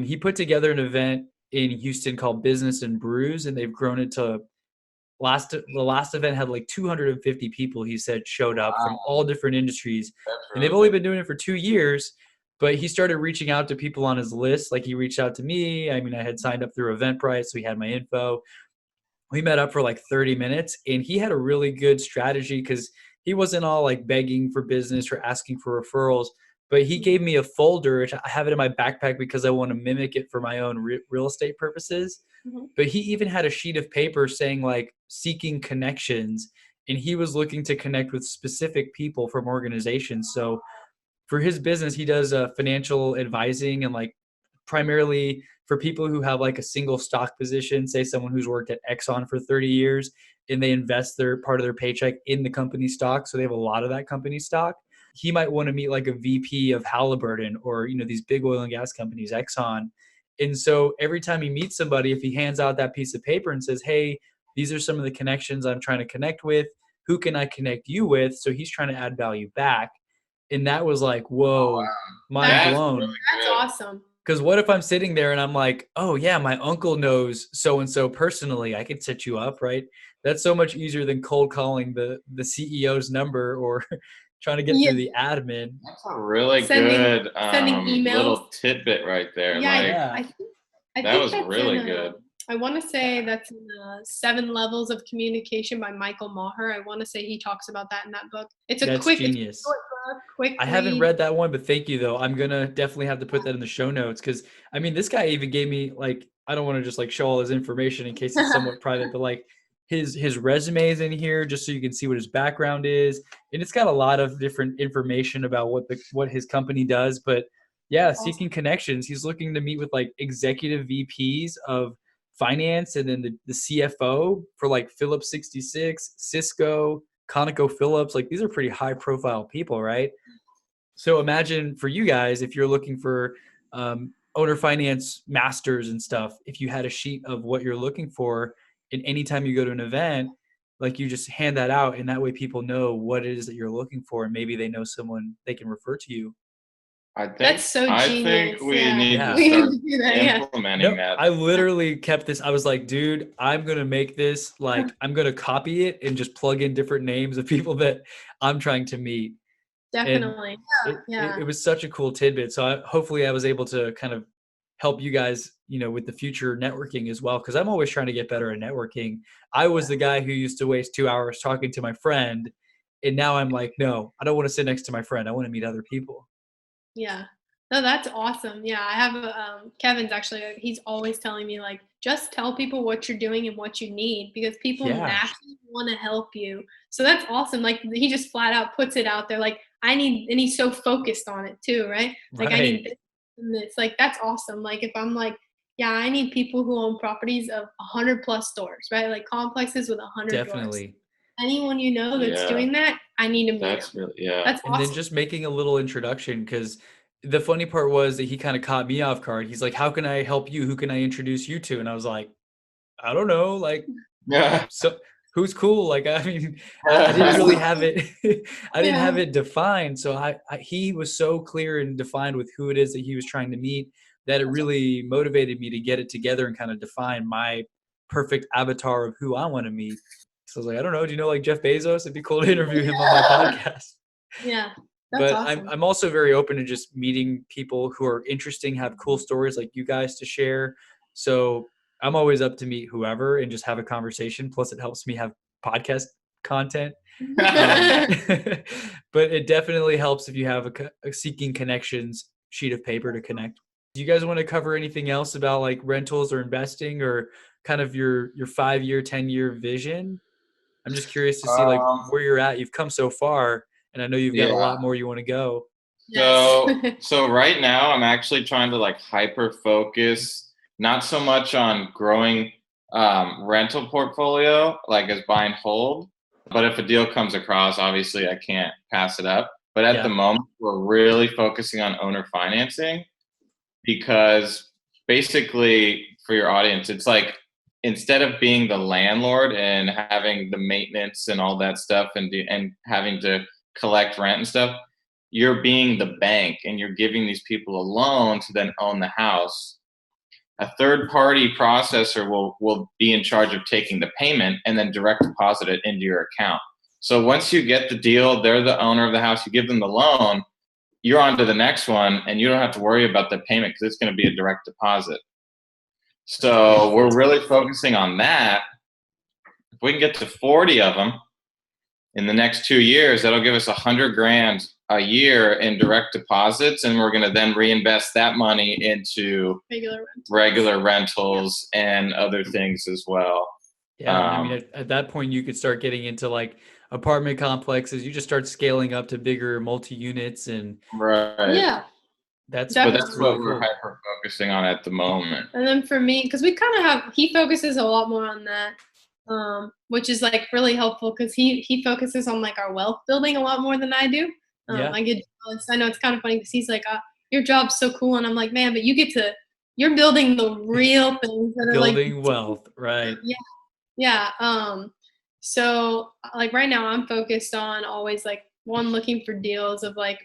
Speaker 1: He put together an event in Houston called Business and Brews, and they've grown it to the last event had like 250 people, he said, showed up from
Speaker 2: Wow,
Speaker 1: all different industries.
Speaker 2: that's
Speaker 1: And they've
Speaker 2: really
Speaker 1: only
Speaker 2: good.
Speaker 1: been doing it for 2 years, but he started reaching out to people on his list. Like he reached out to me. I mean, I had signed up through Eventbrite, so he had my info. We met up for like 30 minutes, and he had a really good strategy because he wasn't all like begging for business or asking for referrals, but he gave me a folder. I have it in my backpack because I want to mimic it for my own real estate purposes.
Speaker 3: Mhm.
Speaker 1: But he even had a sheet of paper saying like seeking connections, and he was looking to connect with specific people from organizations. So for his business, he does financial advising and like primarily for people who have like a single stock position, say someone who's worked at Exxon for 30 years and they invest their part of their paycheck in the company stock. So they have a lot of that company stock. He might want to meet like a VP of Halliburton or, these big oil and gas companies, Exxon. And so every time he meets somebody, if he hands out that piece of paper and says, hey, these are some of the connections I'm trying to connect with, who can I connect you with? So he's trying to add value back. And that was like,
Speaker 2: Oh,
Speaker 1: whoa,
Speaker 2: wow.
Speaker 1: mind
Speaker 2: That's
Speaker 1: blown.
Speaker 2: really
Speaker 3: That's
Speaker 2: good.
Speaker 3: awesome.
Speaker 1: Because what if I'm sitting there and I'm like, oh, yeah, my uncle knows so and so personally. I could set you up, right? That's so much easier than cold calling the CEO's number or trying to get
Speaker 3: Yeah,
Speaker 1: through the admin.
Speaker 2: That's a really
Speaker 3: sending
Speaker 2: good
Speaker 3: emails.
Speaker 2: little tidbit right there.
Speaker 3: Yeah,
Speaker 2: Like
Speaker 1: Yeah.
Speaker 3: I
Speaker 2: that
Speaker 3: think
Speaker 2: was
Speaker 3: that's
Speaker 2: really
Speaker 3: in,
Speaker 2: good.
Speaker 3: I want to say that's in 7 Levels of Communication by Michael Maher. I want to say he talks about that in that book. It's a
Speaker 1: That's
Speaker 3: it's a
Speaker 1: genius.
Speaker 3: short book, quick
Speaker 1: I haven't
Speaker 3: read.
Speaker 1: read that one, but thank you though. I'm gonna definitely have to put that in the show notes because I mean, this guy even gave me like I don't want to just like show all his information in case it's somewhat private, but like his resume is in here just so you can see what his background is, and it's got a lot of different information about what his company does. But yeah,
Speaker 3: That's awesome.
Speaker 1: seeking connections. He's looking to meet with like executive VPs of finance and then the CFO for like Phillips 66, Cisco, ConocoPhillips. Like these are pretty high profile people, right? So imagine for you guys, if you're looking for owner finance masters and stuff, if you had a sheet of what you're looking for, and anytime you go to an event, like you just hand that out, and that way people know what it is that you're looking for, and maybe they know someone they can refer to you.
Speaker 3: That's so
Speaker 2: I
Speaker 3: genius.
Speaker 2: think we
Speaker 3: Yeah.
Speaker 2: need
Speaker 1: Yeah.
Speaker 2: to
Speaker 3: We need
Speaker 2: start
Speaker 3: to do that. Yeah.
Speaker 2: implementing
Speaker 1: No,
Speaker 2: that.
Speaker 1: I literally kept this. I was like, dude, I'm gonna make this like I'm gonna copy it and just plug in different names of people that I'm trying to meet. And
Speaker 3: Definitely.
Speaker 1: it was such a cool tidbit. So hopefully I was able to kind of help you guys, with the future networking as well. Cause I'm always trying to get better at networking. I was the guy who used to waste 2 hours talking to my friend. And now I'm like, no, I don't want to sit next to my friend. I want to meet other people.
Speaker 3: Yeah. No, that's awesome. Yeah, I have Kevin's actually he's always telling me like just tell people what you're doing and what you need because people
Speaker 1: Yeah.
Speaker 3: naturally want to help you. So that's awesome. Like he just flat out puts it out there like I need and he's so focused on it too, right? Like I need
Speaker 1: Right.
Speaker 3: this and this. Like that's awesome. Like if I'm like yeah, I need people who own properties of 100 plus stores, right? Like complexes with 100 doors.
Speaker 1: Definitely.
Speaker 3: Anyone you know that's
Speaker 2: Yeah,
Speaker 3: doing that, I need to meet
Speaker 2: that's
Speaker 3: them.
Speaker 2: really yeah.
Speaker 3: That's
Speaker 1: And then
Speaker 3: awesome.
Speaker 1: just making a little introduction because the funny part was that he kind of caught me off guard. He's like, how can I help you? Who can I introduce you to? And I was like, I don't know. Like,
Speaker 2: Yeah.
Speaker 1: so who's cool? Like, I mean, I didn't really have it. I didn't have
Speaker 3: Yeah.
Speaker 1: it defined. So he was so clear and defined with who it is that he was trying to meet that it really motivated me to get it together and kind of define my perfect avatar of who I want to meet. So I was like, I don't know. Do you know like Jeff Bezos? It'd be cool to interview him on my podcast.
Speaker 3: Yeah. That's
Speaker 1: But
Speaker 3: awesome.
Speaker 1: I'm also very open to just meeting people who are interesting, have cool stories like you guys to share. So I'm always up to meet whoever and just have a conversation. Plus, it helps me have podcast content. Um, but it definitely helps if you have a seeking connections sheet of paper to connect. Do you guys want to cover anything else about like rentals or investing or kind of your 5-year, 10-year vision? I'm just curious to see like
Speaker 2: Um,
Speaker 1: where you're at. You've come so far, and I know you've got a
Speaker 2: yeah.
Speaker 1: lot more you want to go.
Speaker 3: Yes.
Speaker 2: So right now I'm actually trying to like hyper focus, not so much on growing rental portfolio, like as buy and hold, but if a deal comes across, obviously I can't pass it up. But at the
Speaker 1: Yeah.
Speaker 2: moment, we're really focusing on owner financing. because basically for your audience, it's like instead of being the landlord and having the maintenance and all that stuff and having to collect rent and stuff, you're being the bank and you're giving these people a loan to then own the house. A third party processor will be in charge of taking the payment and then direct deposit it into your account. So once you get the deal, they're the owner of the house, you give them the loan, you're on to the next one, and you don't have to worry about the payment because it's going to be a direct deposit. So we're really focusing on that. If we can get to 40 of them in the next 2 years, that'll give us $100,000 a year in direct deposits, and we're going to then reinvest that money into regular rentals and other things as well.
Speaker 1: Yeah, I mean, at that point, you could start getting into like apartment complexes. You just start scaling up to bigger multi-units, and
Speaker 2: right.
Speaker 3: Yeah,
Speaker 2: that's
Speaker 3: definitely.
Speaker 2: But that's
Speaker 1: really
Speaker 2: what we're
Speaker 1: cool.
Speaker 2: hyper focusing on at the moment.
Speaker 3: And then for me, because we kind of have, he focuses a lot more on that, which is like really helpful because he focuses on like our wealth building a lot more than I do.
Speaker 1: Yeah.
Speaker 3: I get jealous. I know it's kind of funny because he's like, your job's so cool, and I'm like, man, but you're building the real things that are
Speaker 1: building
Speaker 3: like
Speaker 1: wealth, right?
Speaker 3: Yeah. So like right now I'm focused on always like looking for deals of like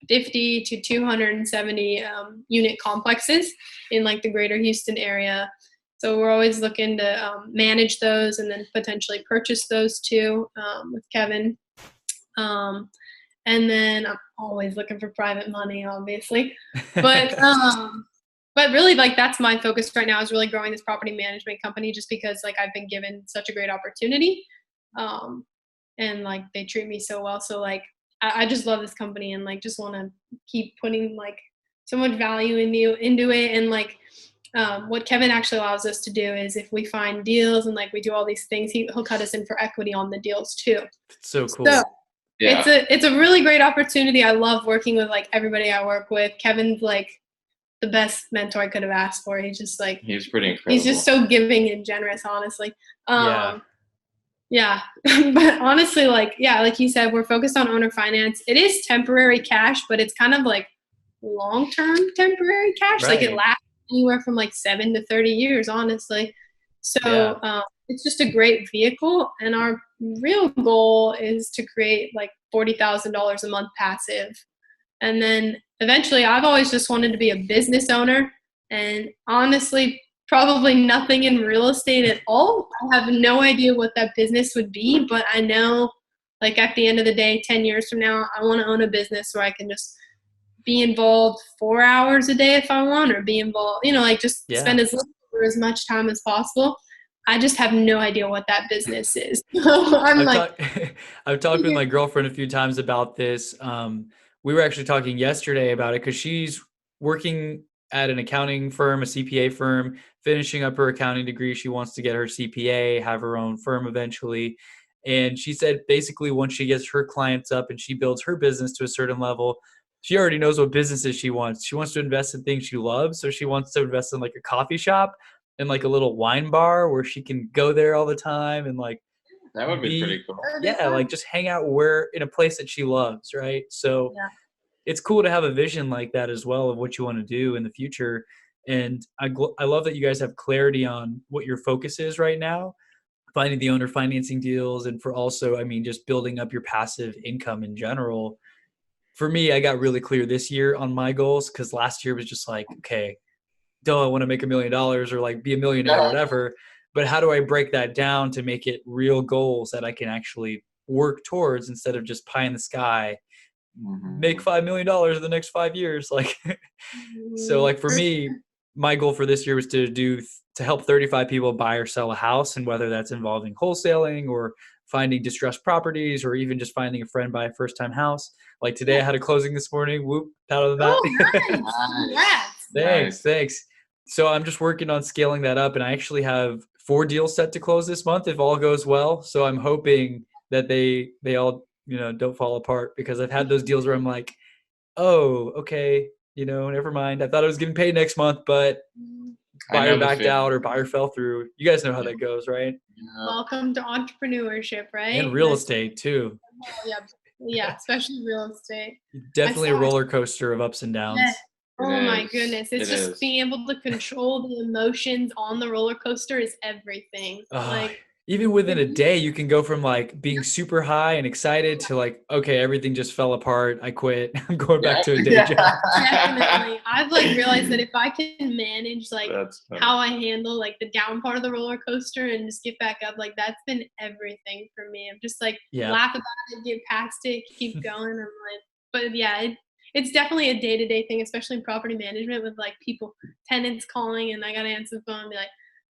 Speaker 3: 50 to 270 unit complexes in like the greater Houston area. So we're always looking to manage those and then potentially purchase those too with Kevin. And then I'm always looking for private money, obviously. But really, like, that's my focus right now is really growing this property management company just because, like, I've been given such a great opportunity. And, like, they treat me so well. So, like, I just love this company and, like, just want to keep putting, like, so much value into it. And, like, what Kevin actually allows us to do is if we find deals and, like, we do all these things, he'll cut us in for equity on the deals, too.
Speaker 1: So cool.
Speaker 3: So,
Speaker 2: Yeah.
Speaker 3: it's a really great opportunity. I love working with, like, everybody I work with. Kevin's, like, the best mentor I could have asked for. He's just like,
Speaker 2: he's pretty incredible.
Speaker 3: he's just so giving and generous, honestly.
Speaker 1: Yeah.
Speaker 3: But honestly, like you said, we're focused on owner finance. It is temporary cash, but it's kind of like long-term temporary cash.
Speaker 1: Right.
Speaker 3: Like it lasts anywhere from like 7 to 30 years, honestly. So it's just a great vehicle. And our real goal is to create like $40,000 a month passive. And then eventually, I've always just wanted to be a business owner, and honestly, probably nothing in real estate at all. I have no idea what that business would be, but I know, like, at the end of the day, 10 years from now, I want to own a business where I can just be involved 4 hours a day if I want, or be involved, like just spend as little or as much time as possible. I just have no idea what that business is.
Speaker 1: I've talked with my girlfriend a few times about this. We were actually talking yesterday about it because she's working at an accounting firm, a CPA firm, finishing up her accounting degree. She wants to get her CPA, have her own firm eventually. And she said basically once she gets her clients up and she builds her business to a certain level, she already knows what businesses she wants. She wants to invest in things she loves. So she wants to invest in like a coffee shop and like a little wine bar where she can go there all the time and like,
Speaker 2: that would be pretty cool.
Speaker 1: Yeah, like just hang out in a place that she loves, right? So it's cool to have a vision like that as well of what you want to do in the future. And I love that you guys have clarity on what your focus is right now, finding the owner financing deals, and for also, I mean, just building up your passive income in general. For me, I got really clear this year on my goals because last year was just like, okay, I want to make $1 million or like be a millionaire or whatever. But how do I break that down to make it real goals that I can actually work towards instead of just pie in the sky, make $5 million in the next 5 years? Like, so like for me, my goal for this year was to help 35 people buy or sell a house. And whether that's involving wholesaling or finding distressed properties or even just finding a friend buy a first time house. Like today I had a closing this morning. Whoop, pat on the back.
Speaker 3: Oh,
Speaker 1: nice. Thanks. So I'm just working on scaling that up, and I actually have 4 deals set to close this month if all goes well. So I'm hoping that they all, don't fall apart, because I've had those deals where I'm like, oh, okay, never mind. I thought I was getting paid next month, but buyer backed out or buyer fell through. You guys know how that goes, right?
Speaker 3: Welcome to entrepreneurship, right?
Speaker 1: And real estate too.
Speaker 3: Yeah, especially real estate.
Speaker 1: Definitely a roller coaster of ups and downs.
Speaker 3: Oh my goodness. It's
Speaker 2: It
Speaker 3: just
Speaker 2: is.
Speaker 3: being able to control the emotions on the roller coaster is everything. Like,
Speaker 1: Even within
Speaker 3: if
Speaker 1: a
Speaker 3: you
Speaker 1: day, you can go from like being super high and excited to like, okay, everything just fell apart. I quit. I'm going back to a day job.
Speaker 3: definitely. I've like realized that if I can manage like
Speaker 2: That's funny.
Speaker 3: how I handle like the down part of the roller coaster and just get back up, like that's been everything for me. I'm just like
Speaker 1: Yeah.
Speaker 3: laugh about it, get past it, keep going. I'm like, but yeah, it's definitely a day-to-day thing, especially in property management with like people, tenants calling, and I gotta answer the phone and be like,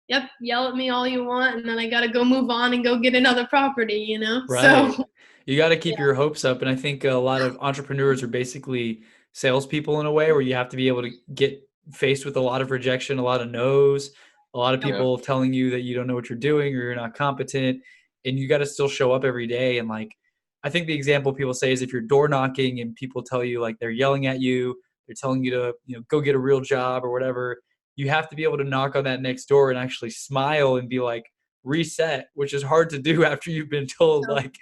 Speaker 3: yep, yell at me all you want, and then I gotta go move on and go get another property, you know?
Speaker 1: Right.
Speaker 3: So
Speaker 1: You got to keep
Speaker 3: yeah.
Speaker 1: your hopes up. And I think a lot of entrepreneurs are basically salespeople in a way where you have to be able to get faced with a lot of rejection, a lot of no's, a lot of
Speaker 3: Yep.
Speaker 1: people telling you that you don't know what you're doing or you're not competent. And you got to still show up every day. And like, I think the example people say is if you're door knocking and people tell you like they're yelling at you, they're telling you to, go get a real job or whatever, you have to be able to knock on that next door and actually smile and be like, reset, which is hard to do after you've been told
Speaker 3: So
Speaker 1: like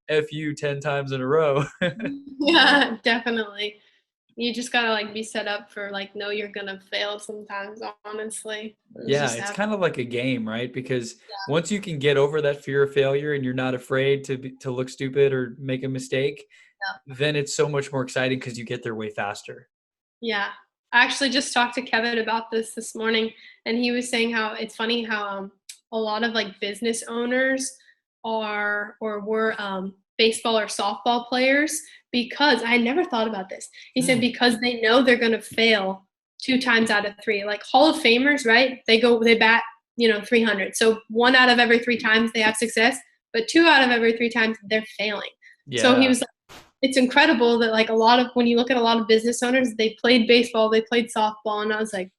Speaker 1: F you 10 times in a row.
Speaker 3: yeah, definitely. You just gotta like be set up for like know you're gonna fail sometimes, honestly. You
Speaker 1: Yeah,
Speaker 3: just
Speaker 1: it's
Speaker 3: have
Speaker 1: kind of like a game, right? Because once you can get over that fear of failure and you're not afraid to look stupid or make a mistake,
Speaker 3: yeah.
Speaker 1: then it's so much more exciting because you get there way faster.
Speaker 3: Yeah. I actually just talked to Kevin about this morning, and he was saying how it's funny how a lot of like business owners are or were baseball or softball players because I never thought about this. He said
Speaker 1: Mm,
Speaker 3: because they know they're going to fail 2 times out of 3. Like Hall of Famers, right? They bat 300. So 1 out of every 3 times they have success, but 2 out of every 3 times they're failing. So he
Speaker 1: yeah.
Speaker 3: was it's incredible that like a lot of when you look at a lot of business owners, they played baseball, they played softball, and I was like,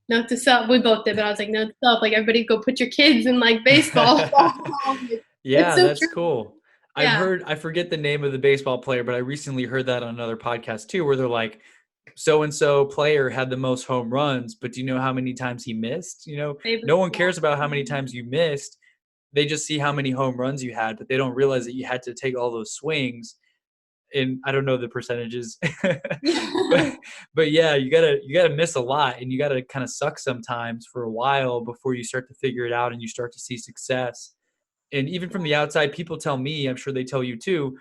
Speaker 3: note to self. We both did, but I was like, note to self. Like everybody, go put your kids in like baseball, softball. Like, it's
Speaker 1: Yeah,
Speaker 3: so
Speaker 1: that's
Speaker 3: true.
Speaker 1: cool.
Speaker 3: Yeah,
Speaker 1: I forget the name of the baseball player, but I recently heard that on another podcast too, where they're like, so and so player had the most home runs, but do you know how many times he missed? No one
Speaker 3: yeah,
Speaker 1: cares about how many times you missed. They just see how many home runs you had, but they don't realize that you had to take all those swings. And I don't know the percentages, but
Speaker 3: yeah,
Speaker 1: but yeah, you gotta miss a lot, and you gotta kind of suck sometimes for a while before you start to figure it out and you start to see success. And even from the outside, people tell me, I'm sure they tell you too,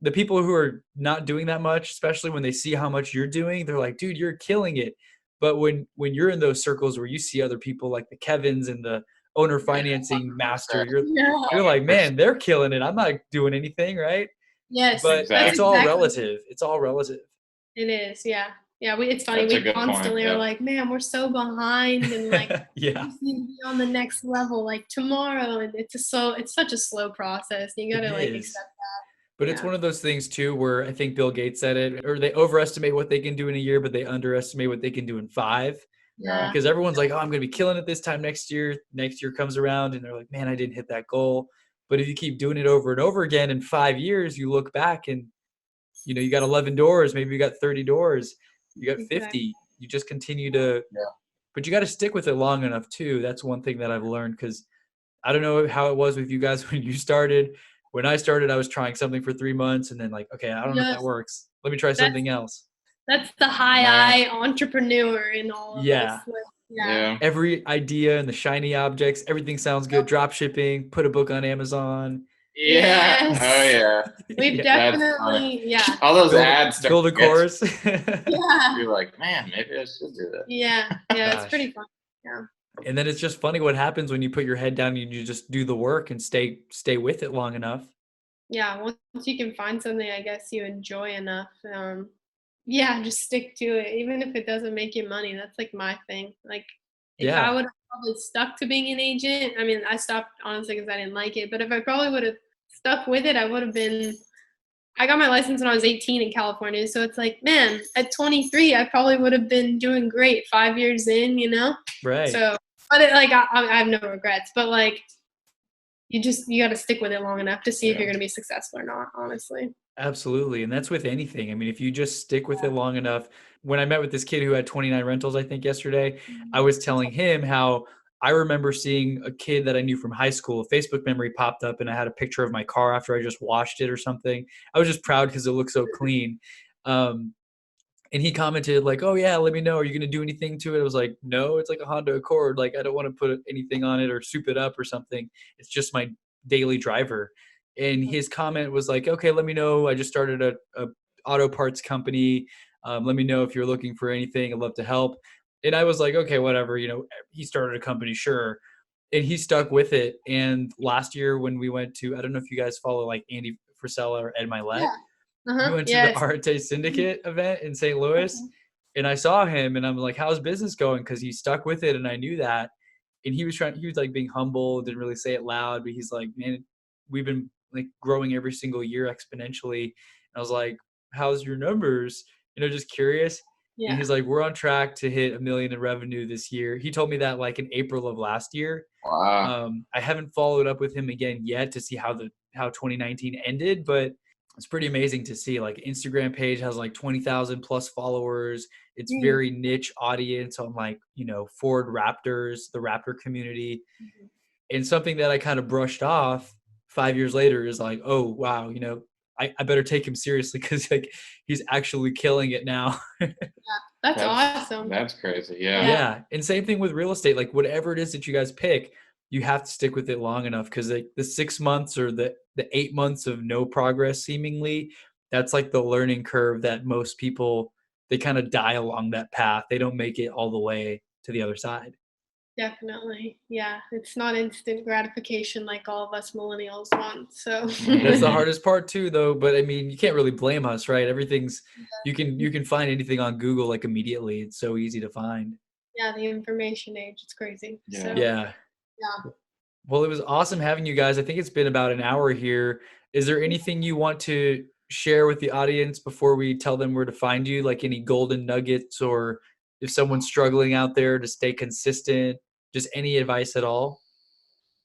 Speaker 1: the people who are not doing that much, especially when they see how much you're doing, they're like, dude, you're killing it. But when you're in those circles where you see other people like the Kevins and the owner financing master, you're like,
Speaker 3: yeah.
Speaker 1: man, they're killing it. I'm not doing anything, right?
Speaker 3: Yes,
Speaker 1: But
Speaker 3: that's
Speaker 1: it's all
Speaker 2: Exactly.
Speaker 3: exactly.
Speaker 1: relative. It's all relative.
Speaker 3: It is. Yeah, yeah. It's funny.
Speaker 2: That's a
Speaker 3: We
Speaker 2: good point.
Speaker 3: constantly are
Speaker 2: Yeah.
Speaker 3: like, man, we're so behind, and like we
Speaker 1: Yeah,
Speaker 3: just need to be on the next level, like tomorrow. And it's such a slow process. You
Speaker 1: it
Speaker 3: gotta like
Speaker 1: is.
Speaker 3: accept.
Speaker 1: But it's
Speaker 3: Yeah.
Speaker 1: one of those things too where I think Bill Gates said it, or they overestimate what they can do in a year, but they underestimate what they can do in 5.
Speaker 2: Yeah.
Speaker 3: Yeah.
Speaker 1: Because everyone's like, oh, I'm going to be killing it this time next year. Next year comes around and they're like, man, I didn't hit that goal. But if you keep doing it over and over again in 5 years, you look back and you got 11 doors, maybe you got 30 doors, you got
Speaker 3: Exactly.
Speaker 1: 50. You just continue to,
Speaker 2: Yeah.
Speaker 1: but you got to stick with it long enough too. That's one thing that I've learned because I don't know how it was with you guys when you started. When I started, I was trying something for 3 months and then like, okay, I don't know if that
Speaker 3: Yes.
Speaker 1: works. Let me try
Speaker 3: That's
Speaker 1: something else.
Speaker 3: that's the high
Speaker 2: Nah.
Speaker 3: eye entrepreneur in all of us.
Speaker 1: Yeah.
Speaker 3: Like, yeah.
Speaker 2: Yeah.
Speaker 1: Every idea and the shiny objects, everything sounds good. Drop shipping, put a book on Amazon.
Speaker 2: Yeah. Oh
Speaker 3: Yes.
Speaker 2: yeah.
Speaker 3: We've
Speaker 1: Yeah.
Speaker 2: That's funny.
Speaker 3: definitely, yeah.
Speaker 2: All those
Speaker 1: Build
Speaker 2: ads start
Speaker 1: build a
Speaker 2: to get to
Speaker 1: course.
Speaker 3: Yeah.
Speaker 2: you. You're like, man, maybe I should do that.
Speaker 3: Yeah. Yeah. It's
Speaker 1: Gosh.
Speaker 3: pretty fun. Yeah.
Speaker 1: And then it's just funny what happens when you put your head down and you just do the work and stay with it long enough.
Speaker 3: Yeah. Once you can find something, I guess you enjoy enough. Yeah, just stick to it. Even if it doesn't make you money. That's like my thing. Like if I
Speaker 1: Yeah.
Speaker 3: would have probably stuck to being an agent, I mean, I stopped honestly because I didn't like it. But if I probably would have stuck with it, I would have been. I got my license when I was 18 in California, so it's like, man, at 23, I probably would have been doing great 5 years in, you know.
Speaker 1: Right.
Speaker 3: So, but I have no regrets. But like, you got to stick with it long enough to see if
Speaker 2: Yeah.
Speaker 3: you're gonna be successful or not. Honestly.
Speaker 1: Absolutely. And that's with anything. I mean, if you just stick with it long enough. When I met with this kid who had 29 rentals, I think yesterday, I was telling him how I remember seeing a kid that I knew from high school. A Facebook memory popped up and I had a picture of my car after I just washed it or something. I was just proud because it looked so clean. Um, And he commented like, "Oh yeah, let me know. Are you gonna do anything to it?" I was like, "No, it's like a Honda Accord. Like I don't want to put anything on it or soup it up or something. It's just my daily driver." And his comment was like, "Okay, let me know. I just started a auto parts company. Let me know if you're looking for anything. I'd love to help." And I was like, "Okay, whatever. You know, he started a company, sure." And he stuck with it. And last year when we went to, I don't know if you guys follow like Andy Frisella or Ed Milet,
Speaker 3: Yeah.
Speaker 1: we went to the
Speaker 3: Yes.
Speaker 1: Arte Syndicate event in St. Louis, and I saw him, and I'm like, "How's business going?" Because he stuck with it, and I knew that. And he was like being humble, didn't really say it loud, but he's like, "Man, we've been like growing every single year exponentially." And I was like, "How's your numbers?" Just curious. And
Speaker 3: Yeah.
Speaker 1: he's like, "We're on track to hit 1 million in revenue this year." He told me that like in April of last year.
Speaker 2: Wow.
Speaker 1: I haven't followed up with him again yet to see how 2019 ended, but it's pretty amazing to see. Like Instagram page has like 20,000 plus followers. It's very niche audience on like, Ford Raptors, the Raptor community. And something that I kind of brushed off 5 years later is like, oh wow, I better take him seriously because like he's actually killing it now.
Speaker 3: That's awesome.
Speaker 2: That's crazy. Yeah.
Speaker 1: Yeah. And same thing with real estate. Like whatever it is that you guys pick, you have to stick with it long enough because like the 6 months or the 8 months of no progress seemingly, that's like the learning curve that most people they kind of die along that path. They don't make it all the way to the other side.
Speaker 3: Definitely. Yeah. It's not instant gratification like all of us millennials want. So
Speaker 1: That's the hardest part too though, but I mean, you can't really blame us, right? Everything's you can find anything on Google like immediately. It's so easy to find.
Speaker 3: yeah, the information age, it's crazy.
Speaker 2: Yeah.
Speaker 3: So
Speaker 1: Yeah.
Speaker 3: yeah.
Speaker 1: Well, it was awesome having you guys. I think it's been about an hour here. Is there anything you want to share with the audience before we tell them where to find you? Like any golden nuggets, or if someone's struggling out there to stay consistent, just any advice at all?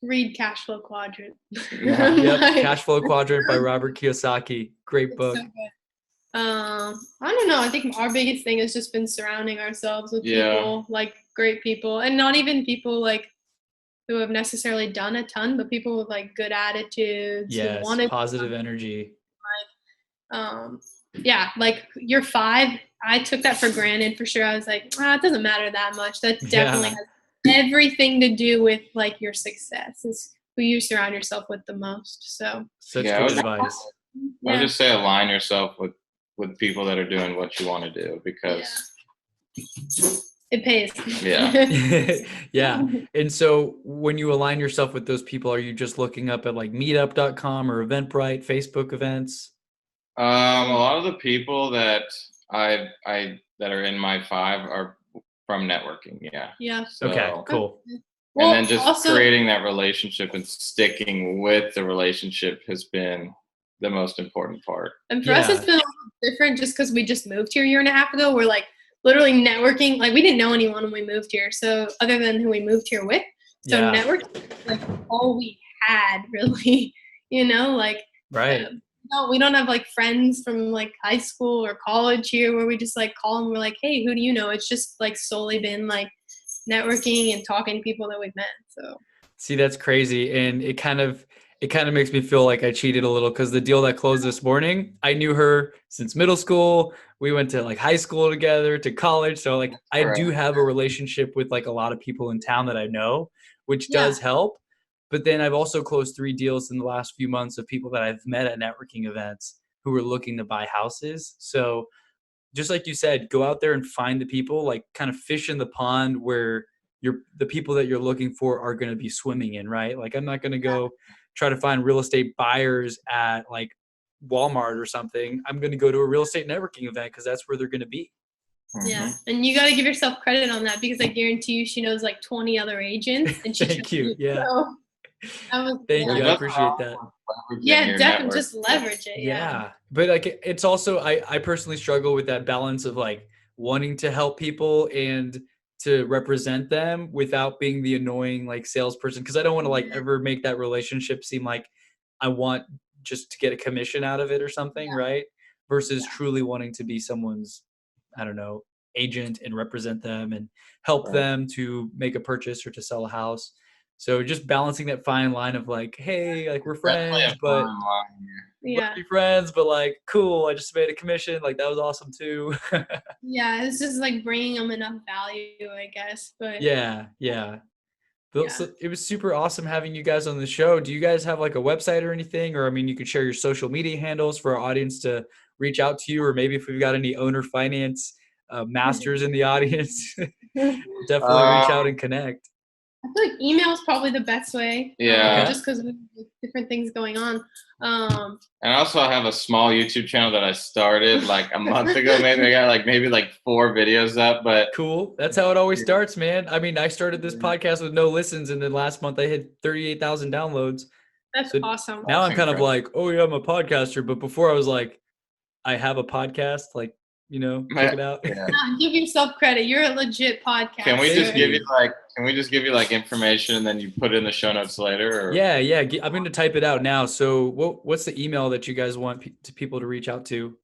Speaker 3: Read Cash Flow Quadrant.
Speaker 2: Yeah.
Speaker 1: Yep.
Speaker 3: Like,
Speaker 1: Cash Flow Quadrant by Robert Kiyosaki. Great
Speaker 3: it's
Speaker 1: book.
Speaker 3: so good. I don't know. I think our biggest thing has just been surrounding ourselves with people, like great people, and not even people like who have necessarily done a ton, but people with like good attitudes who
Speaker 1: Yes.
Speaker 3: want to.
Speaker 1: Positive energy.
Speaker 3: Yeah, like you're 5. I took that for granted for sure. I was like, it doesn't matter that much. That definitely
Speaker 1: Yeah.
Speaker 3: has everything to do with like your success. Is who you surround yourself with the most. So
Speaker 1: Such
Speaker 2: Yeah, I
Speaker 1: good
Speaker 2: would-
Speaker 1: advice.
Speaker 2: I would just say align yourself with people that are doing what you want to do because
Speaker 3: it pays.
Speaker 2: Yeah.
Speaker 1: Yeah. And so when you align yourself with those people, are you just looking up at like meetup.com or Eventbrite, Facebook events?
Speaker 2: A lot of the people that I that are in my 5 are from networking. Yeah.
Speaker 3: Yeah.
Speaker 2: So,
Speaker 1: Okay, cool.
Speaker 3: Well,
Speaker 2: and then just
Speaker 3: also,
Speaker 2: creating that relationship and sticking with the relationship has been the most important part.
Speaker 3: and for us, it's
Speaker 1: Yeah.
Speaker 3: been a little different just because we just moved here a year and a half ago. We're like literally networking. Like we didn't know anyone when we moved here. So other than who we moved here with, so
Speaker 1: Yeah.
Speaker 3: networking like all we had really, like
Speaker 1: Right.
Speaker 3: no, we don't have like friends from like high school or college here where we just like call and we're like, hey, who do you know? It's just like solely been like networking and talking to people that we've met. So
Speaker 1: See, that's crazy. And it kind of makes me feel like I cheated a little because the deal that closed this morning, I knew her since middle school. We went to like high school together to college. So like I do have a relationship with like a lot of people in town that I know, which does help. But then I've also closed 3 deals in the last few months of people that I've met at networking events who were looking to buy houses. So just like you said, go out there and find the people, like kind of fish in the pond where the people that you're looking for are going to be swimming in, right? Like I'm not going to go try to find real estate buyers at like Walmart or something. I'm going to go to a real estate networking event because that's where they're going to be.
Speaker 3: yeah, and you got to give yourself credit on that because I guarantee you she knows like 20 other agents and she
Speaker 1: Thank you. Yeah.
Speaker 3: So
Speaker 1: Thank you. I appreciate that.
Speaker 3: Yeah, definitely just leverage it.
Speaker 1: Yeah. But like it's also I personally struggle with that balance of like wanting to help people and to represent them without being the annoying like salesperson because I don't want to like ever make that relationship seem like I want just to get a commission out of it or something, right? Versus truly wanting to be someone's, I don't know, agent and represent them and help them to make a purchase or to sell a house. So just balancing that fine line of like, hey, like we're
Speaker 2: Definitely
Speaker 1: friends,
Speaker 2: a
Speaker 1: but
Speaker 2: fine line here.
Speaker 1: let's be friends, but like, cool, I just made a commission. Like that was awesome too.
Speaker 3: Yeah, it's just like bringing them enough value, I guess. But
Speaker 1: Yeah.
Speaker 3: yeah.
Speaker 1: So it was super awesome having you guys on the show. Do you guys have like a website or anything? Or I mean, you could share your social media handles for our audience to reach out to you, or maybe if we've got any owner finance masters in the audience, definitely reach out
Speaker 2: Um,
Speaker 1: and connect.
Speaker 3: I feel like email is probably the best way.
Speaker 2: Yeah.
Speaker 1: Okay.
Speaker 3: Just because we have different things going on.
Speaker 2: And also I have a small YouTube channel that I started like a month ago. Maybe I got maybe 4 videos up, but
Speaker 1: Cool. That's how it always starts, man. I mean, I started this podcast with no listens, and then last month I hit 38,000 downloads.
Speaker 3: That's
Speaker 1: So
Speaker 3: awesome.
Speaker 1: now
Speaker 2: That's
Speaker 1: I'm kind of
Speaker 2: incredible.
Speaker 1: like, oh yeah, I'm a podcaster. But before I was like, I have a podcast, like, check it out.
Speaker 2: Yeah.
Speaker 3: Give yourself credit. You're a legit podcaster.
Speaker 2: Can we just
Speaker 1: Thank
Speaker 2: give you information and then you put it in the show notes later? Or?
Speaker 1: Yeah. I'm going to type it out now. So what's the email that you guys want people to reach out to?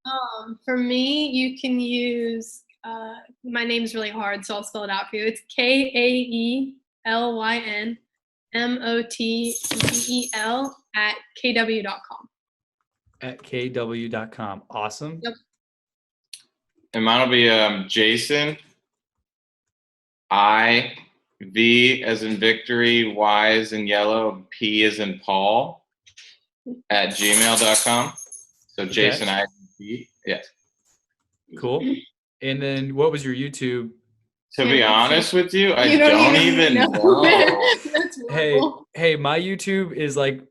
Speaker 3: For me, you can use, my name's really hard, so I'll spell it out for you. It's KAELYNMOTZEL@kw.com.
Speaker 1: At kw.com. Awesome.
Speaker 3: Yep.
Speaker 2: And mine will be Jason, V as in victory, Y as in yellow, P as in Paul, at gmail.com. So Jason,
Speaker 1: Okay.
Speaker 2: P. Yes.
Speaker 1: Cool. And then what was your YouTube?
Speaker 2: To be honest with you, I
Speaker 3: don't
Speaker 2: don't even know.
Speaker 3: That's horrible.
Speaker 1: Hey, my YouTube is like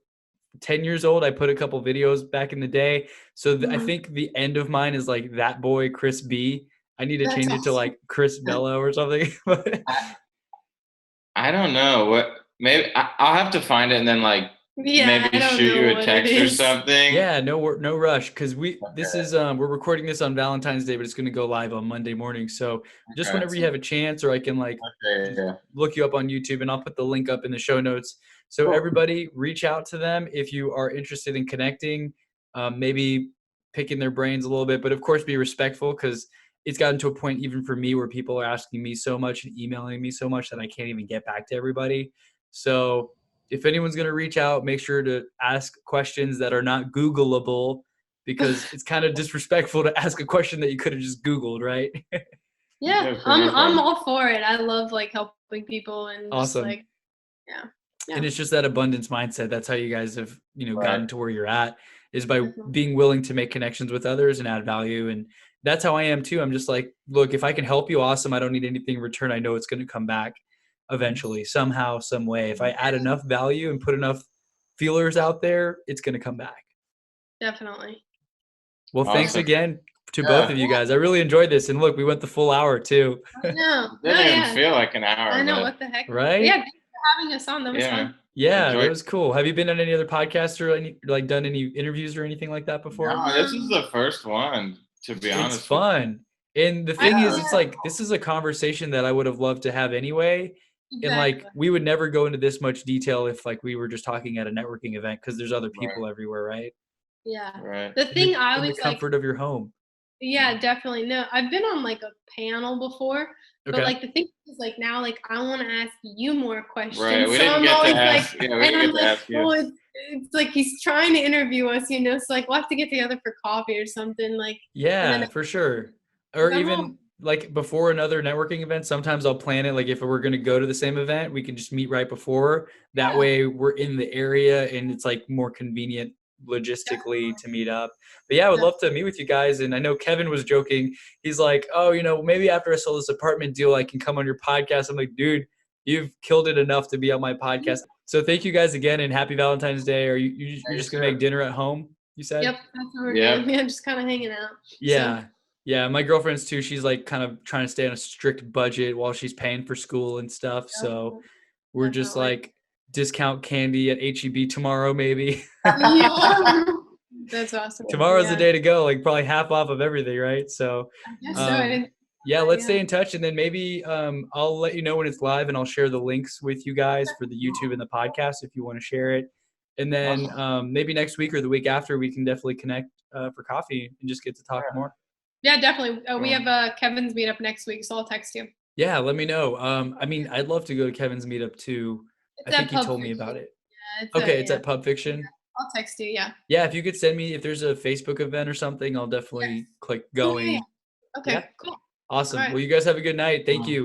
Speaker 1: 10 years old. I put a couple videos back in the day. So I think the end of mine is like that boy, Chris B. I need to
Speaker 3: That's
Speaker 1: change it to
Speaker 3: awesome.
Speaker 1: like Chris Bello or something.
Speaker 2: I don't know what. Maybe I'll have to find it and then maybe shoot you a text or something.
Speaker 1: Yeah, no rush, because this is we're recording this on Valentine's Day, but it's going to go live on Monday morning. So just whenever you have a chance, or I can look you up on YouTube, and I'll put the link up in the show notes. So everybody, reach out to them if you are interested in connecting, maybe picking their brains a little bit, but of course be respectful, because it's gotten to a point even for me where people are asking me so much and emailing me so much that I can't even get back to everybody. So if anyone's going to reach out, make sure to ask questions that are not Googleable, because it's kind of disrespectful to ask a question that you could have just Googled, right?
Speaker 3: Yeah, I'm all for it. I love helping people and
Speaker 1: Awesome.
Speaker 3: just yeah.
Speaker 1: And it's just that abundance mindset. That's how you guys have, gotten to where you're at, is by
Speaker 3: Mhm.
Speaker 1: being willing to make connections with others and add value. And that's how I am too. I'm just like, look, if I can help you, awesome. I don't need anything in return. I know it's going to come back eventually, somehow, some way. If I add enough value and put enough feelers out there, it's going to come back.
Speaker 3: Definitely.
Speaker 1: Well,
Speaker 2: Awesome.
Speaker 1: Thanks again to both of you guys. I really enjoyed this. And look, we went the full hour too.
Speaker 3: No,
Speaker 2: Didn't even feel like an hour.
Speaker 3: I know, what the heck.
Speaker 1: Right?
Speaker 3: Yeah, thanks for having us on. That was fun.
Speaker 1: Yeah, that was cool. Have you been on any other podcasts or done any interviews or anything like that before?
Speaker 2: No, this is the first one, to be honest.
Speaker 1: It's fun. And the thing is, it's like, this is a conversation that I would have loved to have anyway.
Speaker 3: Exactly.
Speaker 1: And we would never go into this much detail if we were just talking at a networking event, because there's other people everywhere, right?
Speaker 3: Yeah.
Speaker 2: Right.
Speaker 3: The thing I
Speaker 1: in
Speaker 3: was
Speaker 1: the comfort of your home.
Speaker 3: Yeah, definitely. No, I've been on a panel before, but the thing is now I want to ask you more questions.
Speaker 2: Right. We
Speaker 3: so
Speaker 2: didn't
Speaker 3: I'm
Speaker 2: get
Speaker 3: always
Speaker 2: to ask. Yeah, we didn't get to ask you.
Speaker 3: well, it's like he's trying to interview us, so we'll have to get together for coffee or something.
Speaker 1: Yeah, for sure. Or even before another networking event, sometimes I'll plan it. If we're going to go to the same event, we can just meet right before. That way we're in the area and it's more convenient logistically to meet up. But yeah, I would love to meet with you guys. And I know Kevin was joking. He's like, oh, maybe after I sell this apartment deal, I can come on your podcast. I'm like, dude, you've killed it enough to be on my podcast. So thank you guys again, and happy Valentine's Day. Are you're just going to make dinner at home, you said?
Speaker 3: Yep, that's what we're doing. Yeah, just kind of hanging out.
Speaker 1: Yeah.
Speaker 3: So.
Speaker 1: Yeah, my girlfriend's too. She's kind of trying to stay on a strict budget while she's paying for school and stuff. So we're just discount candy at HEB tomorrow, maybe.
Speaker 3: Yeah. That's awesome.
Speaker 1: Tomorrow's the day to go, probably half off of everything, right? So, let's stay in touch, and then maybe I'll let you know when it's live, and I'll share the links with you guys for the YouTube and the podcast if you want to share it. And then maybe next week or the week after, we can definitely connect for coffee and just get to talk more.
Speaker 3: Yeah, definitely. We have Kevin's meetup next week, so I'll text you.
Speaker 1: Yeah, let me know. I'd love to go to Kevin's meetup too.
Speaker 3: It's
Speaker 1: I think
Speaker 3: at
Speaker 1: you
Speaker 3: Pub
Speaker 1: told me
Speaker 3: Fiction.
Speaker 1: about it.
Speaker 3: Yeah, it's
Speaker 1: Okay, it's
Speaker 3: yeah.
Speaker 1: at Pub Fiction.
Speaker 3: I'll text you. Yeah.
Speaker 1: Yeah, if you could send me if there's a Facebook event or something, I'll definitely click
Speaker 3: Yeah, yeah, yeah.
Speaker 1: going.
Speaker 3: Okay.
Speaker 1: Yeah,
Speaker 3: Cool. All
Speaker 1: awesome.
Speaker 3: right.
Speaker 1: Well, you guys have a good night. Thank you.